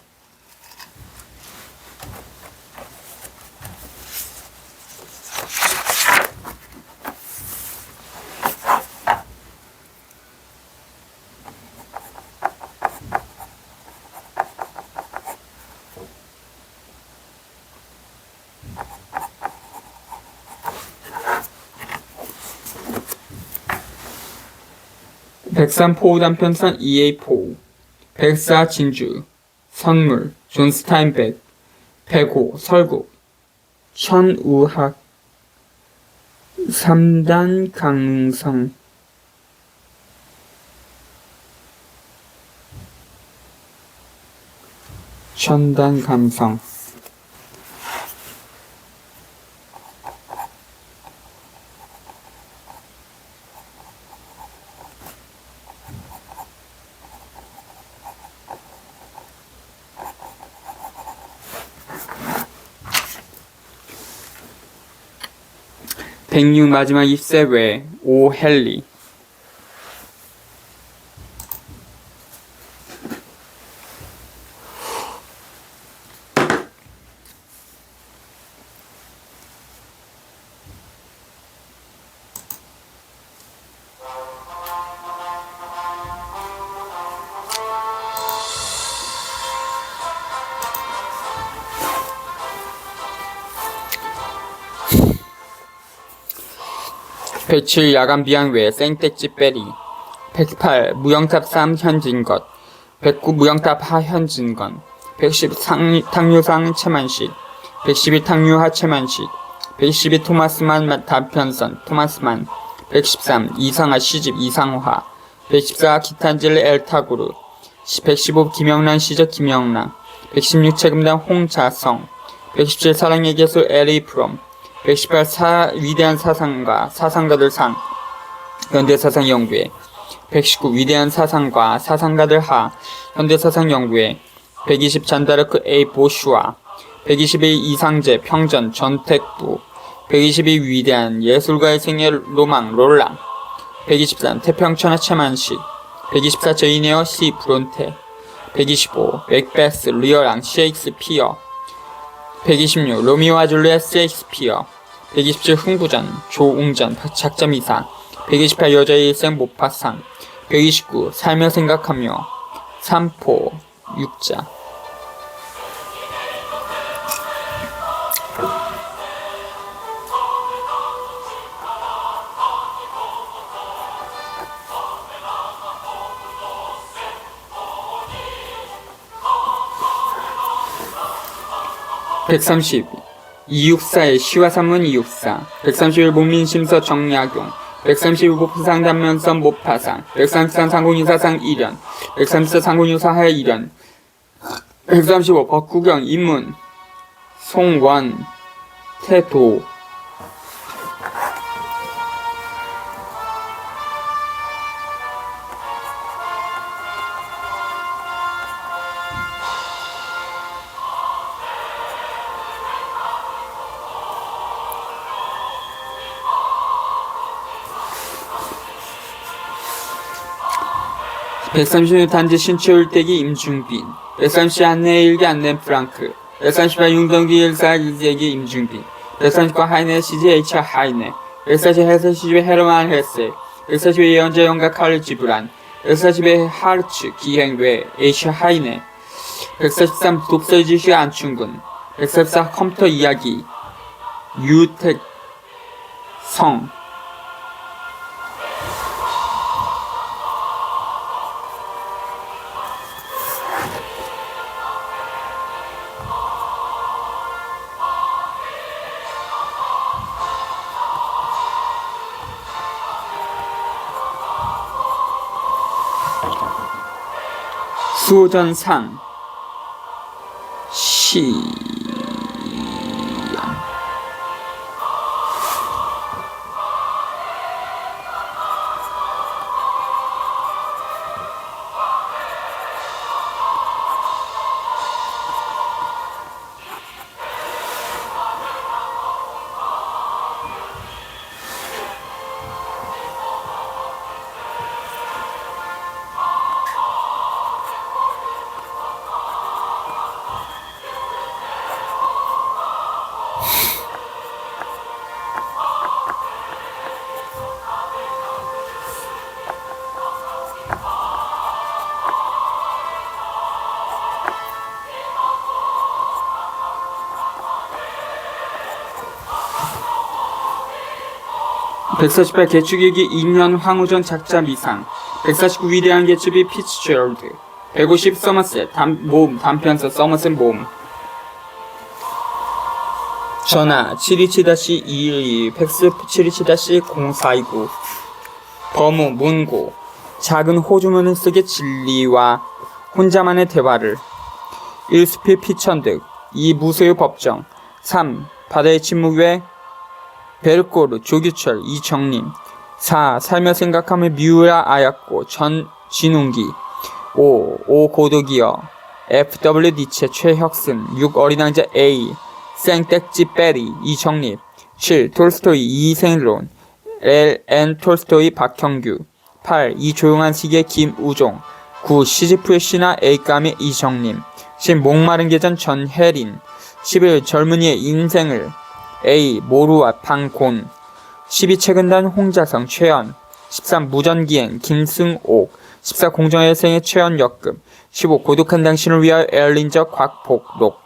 103 포우 단편선 EA 포우 104 진주 선물 존 스타인백 105 설국 천우학 3단 강릉성 천단 감성 백육 마지막 입세 외 오 헨리 배칠 야간 비양 외 생떼찌 베리 108 무영탑 3 현진것 109 무영탑 하 현진건 110 탕류상 채만식 112 탕유하 최만식 112 토마스만 단편선 토마스만 113 이상하 시집 이상화 114 기탄질 엘타구르 115 김영란 시적 김영란 116 책임단 홍자성 117 사랑의 개수 에리 프롬 118 위대한 사상가 사상가들 상 현대사상 연구회 119 위대한 사상가 사상가들 하 현대사상 연구회 120 잔다르크 A 보슈아 121 이상재 평전 전택부 122 위대한 예술가의 생애 로망 롤랑 123 태평천하 최만식 124 저이네어 C 브론테 125 맥베스 리어랑 셰익스피어 126 로미오와 줄리엣 셰익스피어 127 흥부전 조웅전 작자미사 128 여자의 일생 모파상 129 살며 생각하며 삼포 육자 130 264의 시화산문 264 131 목민심서 정약용 132 보상단면선 모파상 133 상공유사상 1년 134 상공유사하 1년 135 법구경 인문 송원 태도 (136) 단지 신체울대기 임중빈 130 안내 일기 안내 프랑크 138 융동기 일사 일제기 임중빈 139 하이네 시지 H 하이네 140 헤세 시지 헤르만 헤세 142 예언자 영가 칼 지브란 142 하르츠 기행외 H 하이네 143 독설 지시 안충근 144 컴퓨터 이야기 유택성 수호전상 시양 148 개축일기 2년 황우전 작자 미상 149 위대한 개축이 피츠제럴드 150 서머셋 모음 단편서 서머셋 모음 전화 727-212 팩스 727-0429 범우 문고 작은 호주문을 쓰게 진리와 혼자만의 대화를 1수필 피천득 2 무소유 법정 3 바다의 침묵 외 베르코르 조규철 이정림 4. 살며 생각하며 미우라 아약고 전진웅기 5. 고도기어 F.W. 니체 최혁승 6. 어린왕자 A 생떼찌 베리 이정립 7. 톨스토이 이생론 L.N. 톨스토이 박형규 8. 이조용한 시계 김우종 9. 시지프의 신하 A까미 이정림 10. 목마른 계전 전혜린 11. 젊은이의 인생을 A. 모루와 방곤 12. 최근단 홍자성 최연 13. 무전기행 김승옥 14. 공정의 생애 최연역급 15. 고독한 당신을 위하여 엘린저 곽복록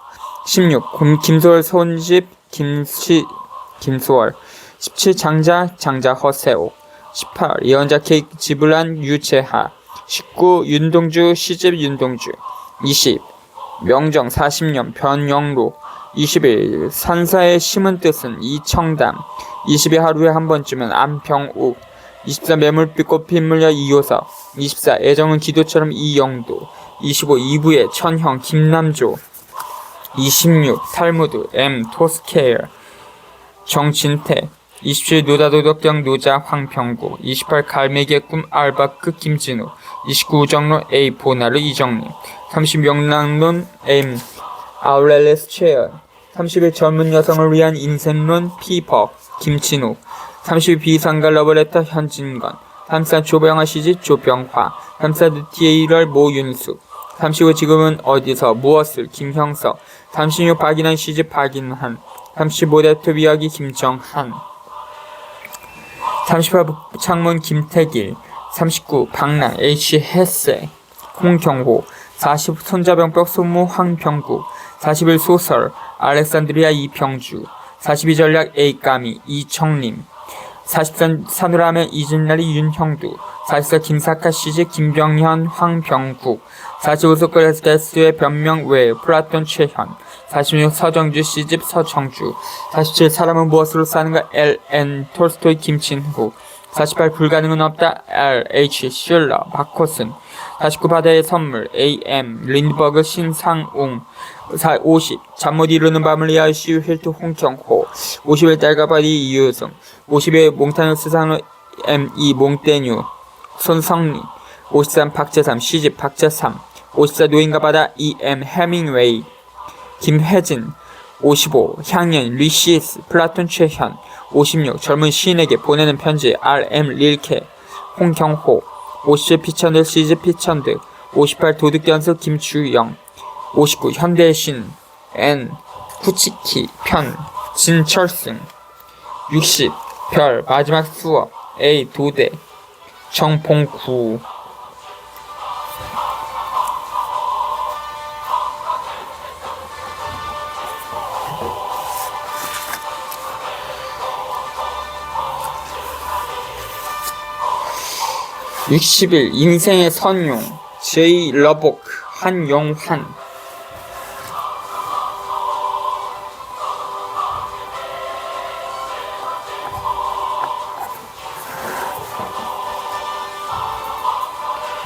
16. 김소월 손집 김소월 17. 장자 허세옥 18. 예언자 케이크 지불한 유채하 19. 윤동주 시집 윤동주 20. 명정 40년 변영로 20일 산사에 심은 뜻은 이청담 22 하루에 한 번쯤은 안평옥 24 매물빛꽃 빗물려 이효석 24 애정은 기도처럼 이영도 25 2부의 천형 김남조 26 탈무드 M 토스케일 정진태 27 노다도덕경 노자 황평구 28 갈매기의 꿈 알바크 김진우 29 우정로 A 보나르 이정림 30 명랑론 M 아울렐레스 최연 31 젊은 여성을 위한 인생론 피벅 김진우 32 비상가 러브레터 현진건 34 조병화 시집 조병화 34 느티의 1월 모윤숙 35 지금은 어디서 무엇을 김형석 36 박인환 시집 박인환 35 대투 이야기 김정한 38 창문 김태길 39 방랑 H 햇세 홍경호 40 손자병법 소무 황평구 41 소설 알렉산드리아 이평주 42 전략 A 까미 이청림 43 사누라의 이진날이 윤형두 44 김사카 시집 김병현 황병국 45 소크라테스의 변명 외 플라톤 최현 46 서정주 시집 서정주 47 사람은 무엇으로 사는가 L.N. 톨스토이 김친후 48 불가능은 없다 R.H. 슐러 마코슨 49 바다의 선물 A.M. 린드버그 신상웅 50 잠 못 이루는 밤을 위하여 시우 힐트 홍경호 51 딸가바리 이유승 52 몽타뉴 스상로 M.E. 몽테뉴 손성리 53 박재삼 시집 박재삼 54 노인과 바다 E.M. 해밍웨이 김혜진 55 향연 리시스 플라톤 최현 56 젊은 시인에게 보내는 편지 R.M. 릴케 홍경호 57 피천들 시집 피천들 58 도둑견수 김주영 59 현대의 신 N 후치키 편 진철승 60 별 마지막 수업 A 도대 정봉구 60일 인생의 선용 J. 러복 한영환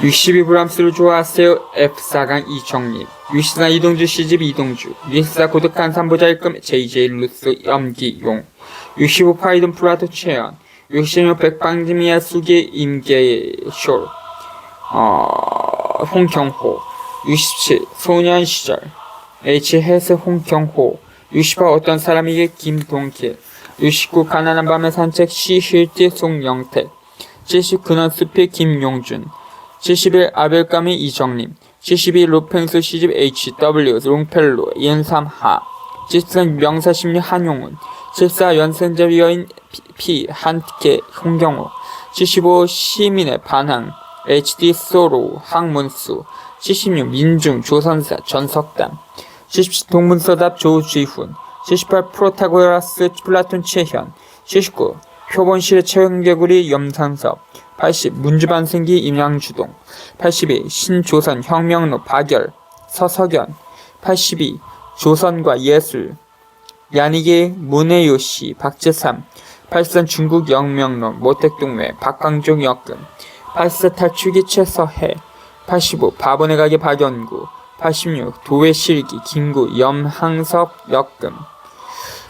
62 브람스를 좋아하세요 F4강 이정립 64 이동주 시집 이동주 64 고독한 삼보자의 끔 JJ 루스 염기용 65 파이든 플라토 최연 66 백방지미야 수기 임계쇼 홍경호 67 소년 시절 H 해스 홍경호 68 어떤 사람에게 김동길 69 가난한 밤의 산책 시힐티 송영택 70 근원 숲의 김용준 71 아벨까미 이정림 72 로펜스 시집 HW 롱펠로 연삼하 73 명사심리 한용운 74 연생자 여인 P 한께 홍경호 75 시민의 반항 HD 소로 항문수 76 민중 조선사 전석담 77 동문서답 조지훈 78 프로타고라스 플라톤 최현 79 표본실의 최형개구리 염산섭 80 문주반생기 임양주동 82 신조선 혁명로 박열 서석연 82 조선과 예술 야니게 문해요시 박재삼 83 중국 영명로 모택동외 박광종 역금 84 탈출기 최서해 85 바보네 가게 박연구 86 도외실기 김구 염항섭 역금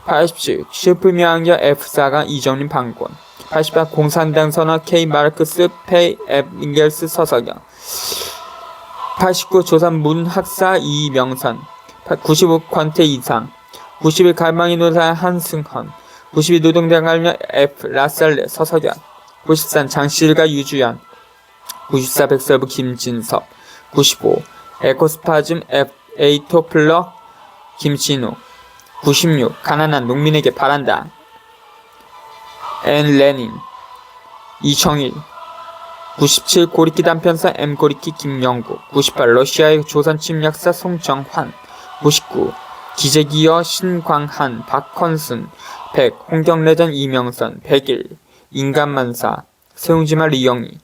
87 슈프명녀 F4가 이정림 방권 88 공산당 선언 K 마르크스 페이 앵겔스 서석영 89 조선 문학사 이명선 95 관태 이상 91 갈망이 노사 한승헌 92 노동당 관련 F 라살레 서석연 93 장실가 유주연 94 백설부 김진섭 95 에코스파즘 F 에이토플러 김진우 96 가난한 농민에게 바란다 N 레닌 이청일 97 고리키 단편사 M 고리키 김영국 98 러시아의 조선 침략사 송정환 99 기재기여 신광한 박헌순 100 홍경래전 이명선 101 인간만사 세웅지마 리영희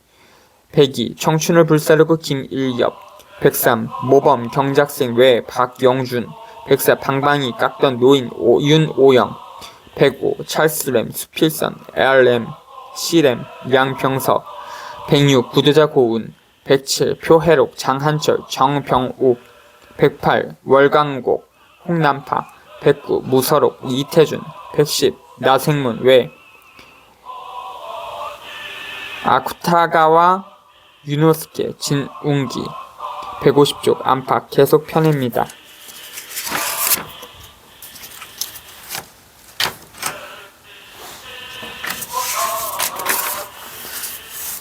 102 청춘을 불사르고 김일엽 103. 모범 경작생 외 박영준. 104. 방방이 깎던 노인 윤오영. 105. 찰스램, 수필선, RM, C램, 양병석. 106. 구두자 고운. 107. 표해록, 장한철, 정병욱. 108. 월광곡, 홍남파. 109. 무서록, 이태준. 110. 나생문 외 아쿠타가와 유노스케, 진웅기. 150쪽 안팎 계속 편입니다.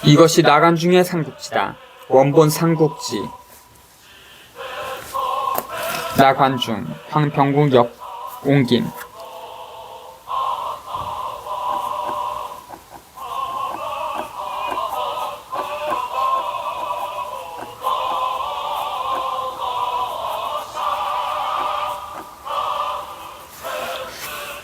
이것이 나간중의 삼국지다. 원본 삼국지. 나관중, 황병국 역 옹김.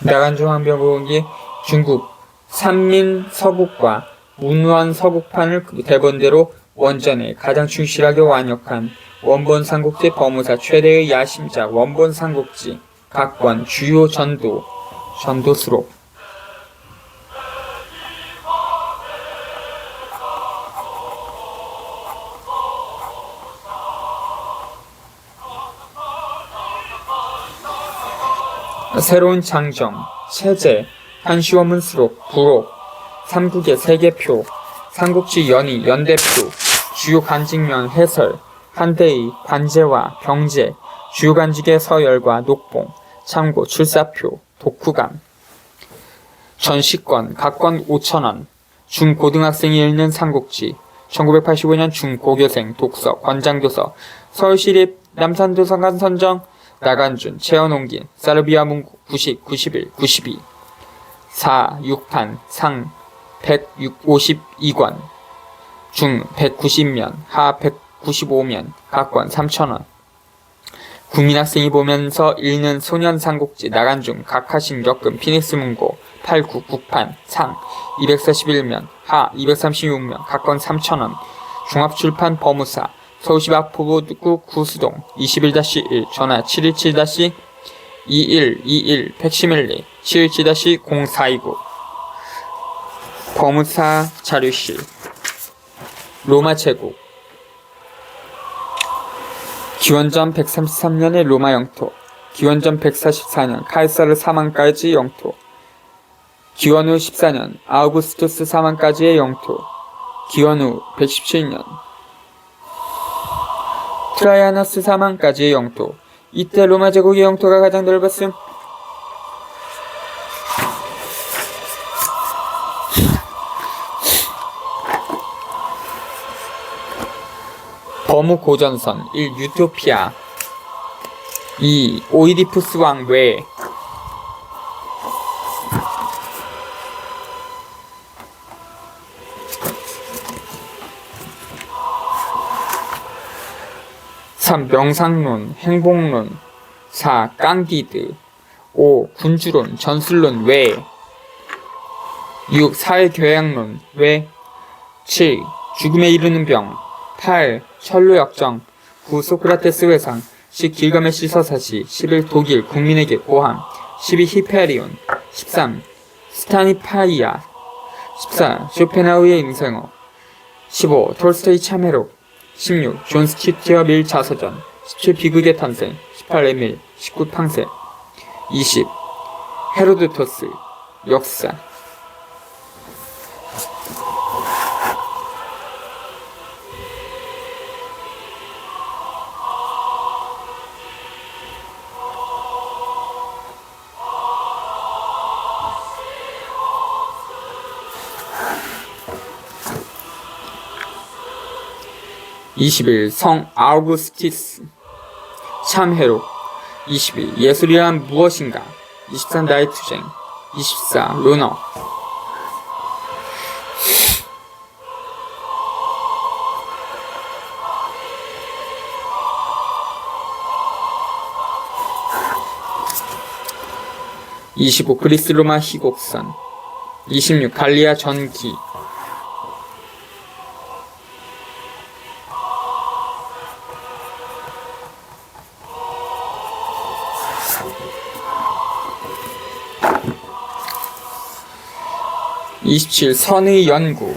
나간중 황병국이 중국 삼민서국과 문원서국판을 대본대로 원전에 가장 충실하게 완역한 원본 삼국지 범우사 최대의 야심작 원본 삼국지. 각권 주요 전도수록. 새로운 장정, 체제, 한시원문 수록, 부록, 삼국의 세계표, 삼국지 연의, 연대표, 주요 간직명 해설, 한대의 관제와 병제, 주요 간직의 서열과 녹봉, 참고 출사표, 독후감. 전시권, 각권 5,000원, 중고등학생이 읽는 삼국지, 1985년 중고교생 독서, 권장도서, 서울시립 남산도서관 선정, 나간준, 최연홍긴, 사르비아 문구, 90, 91, 92. 4. 6판, 상 152권, 중 190면, 하 195면, 각권 3,000원. 국민학생이 보면서 읽는 소년삼국지, 나간중, 각하신 격금, 피닉스 문고, 89, 9판, 상 241면, 하 236면, 각권 3,000원. 종합출판 범우사, 서울시 마포구 구수동 21-1, 전화 717-2121, 팩시밀리 717-0429. 범우사 자료실. 로마 제국. 기원전 133년의 로마 영토. 기원전 144년 카이사르 사망까지 영토. 기원 후 14년 아우구스투스 사망까지의 영토. 기원 후 117년 트라이아너스 사망까지의 영토. 이때 로마 제국의 영토가 가장 넓었음. 범우 고전선. 1. 유토피아. 2. 오이디푸스 왕 외. 3. 명상론, 행복론. 4. 깡디드. 5. 군주론, 전술론 외. 6. 사회교양론 외. 7. 죽음에 이르는 병. 8. 철로역정. 9. 소크라테스 회상. 10. 길가메시 서사시. 11. 독일 국민에게 고함. 12. 히페리온. 13. 스타니파이아. 14. 쇼펜하우의 인생어. 15. 톨스토이 참회록. 16. 존 스튜어트 밀 자서전. 17. 비극의 탄생. 18. 에밀. 19. 팡세. 20. 헤로도토스. 역사. (21) 성 아우구스티스 참회록. 22. 예술이란 무엇인가. 23. 나의 투쟁. 24. 루너. (25) 그리스 로마 희곡선. 26. 갈리아 전기. (27) 선의 연구.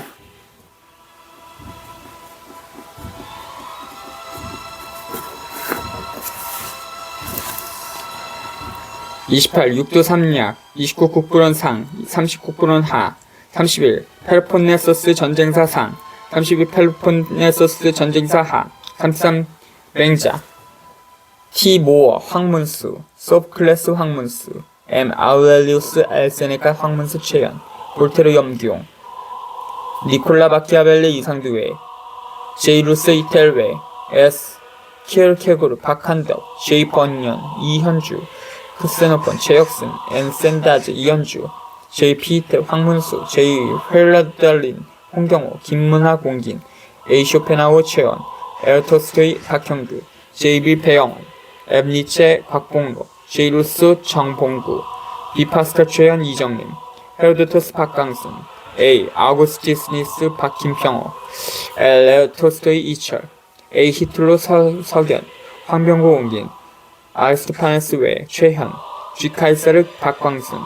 (28) 육도 삼략. (29) 국부론상. (30) 국부론하. (31) 펠로폰네소스 전쟁사상. (32) 펠로폰네소스 전쟁사하. (33) 맹자. T. 모어 황문수. 소프클레스 황문수. M. 아우렐리우스 알세네카 황문수 최연. 볼테르 염기용. 니콜라 마키아벨리 이상두회. J. 루스 이텔웨. S. 키르케고르 박한덕. J. 번년 이현주. 크세노폰 최혁순. N. 샌다즈 이현주. J. 피테 황문수. J. 헬라달린 홍경호. 김문하 공긴. A. 쇼펜하우 최원. L. 토스토이 박형규. J. B. 배영원. M. 니체 곽봉로. J. 루소 정봉구. B. 파스칼 최현 이정림. 헤로도토스 박강순. A. 아우구스티스니스 박김평호. L. 레오 토스토이 이철. A. 히틀로 석연. 황병구 옹긴. 아리스토파네스 외 최현. G. 카이사르 박광순.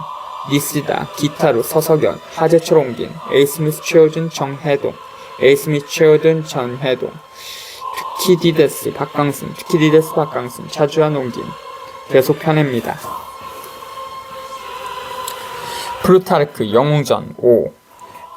니시다 기타로 서석연. 하재철 옹긴. A. 스미스 최호준 정해동. A. 스미스 최호준 전해동. 투키디데스 박광순. 투키디데스 박광순. 차주한 옹긴. 계속 편입니다. 플루타르크 영웅전 5.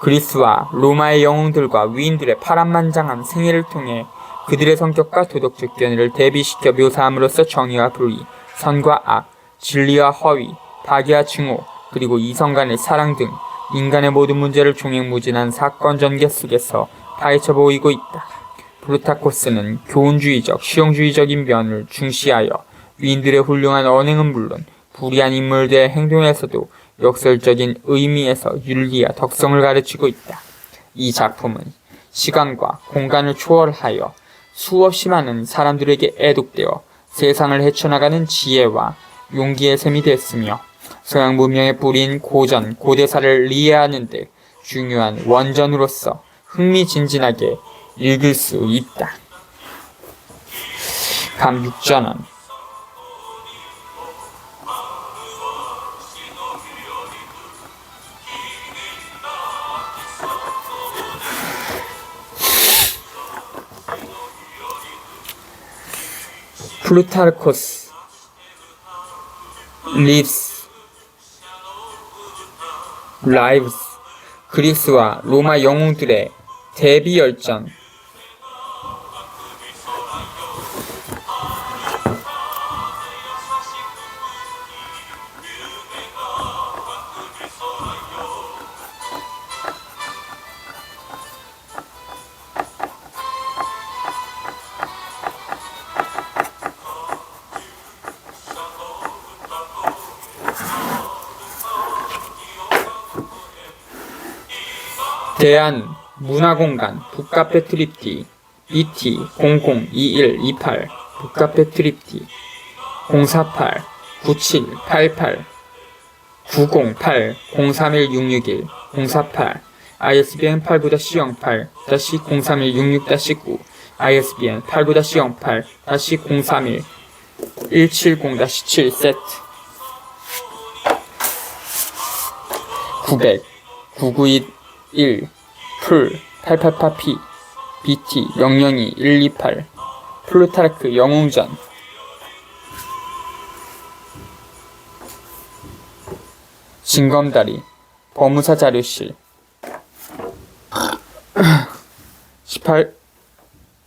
그리스와 로마의 영웅들과 위인들의 파란만장한 생애를 통해 그들의 성격과 도덕적 견해를 대비시켜 묘사함으로써 정의와 불의, 선과 악, 진리와 허위, 박애와 증오, 그리고 이성 간의 사랑 등 인간의 모든 문제를 종횡무진한 사건 전개 속에서 파헤쳐 보이고 있다. 플루타코스는 교훈주의적, 실용주의적인 면을 중시하여 위인들의 훌륭한 언행은 물론 불의한 인물들의 행동에서도 역설적인 의미에서 윤리와 덕성을 가르치고 있다. 이 작품은 시간과 공간을 초월하여 수없이 많은 사람들에게 애독되어 세상을 헤쳐나가는 지혜와 용기의 셈이 됐으며 서양 문명의 뿌리인 고전, 고대사를 이해하는 데 중요한 원전으로서 흥미진진하게 읽을 수 있다. 감육전원. 플루타르코스 lives 그리스와 로마 영웅들의 대비열전. 대한문화공간 북카페 트립티 BT 002128 북카페 트립티 048 9788 908 031661 048 ISBN 89-08-031666-9 ISBN 89-08-031 170-7 세트 900 9921 풀 888P BT 002 128 플루타르크 영웅전. 징검다리 법무사 자료실 18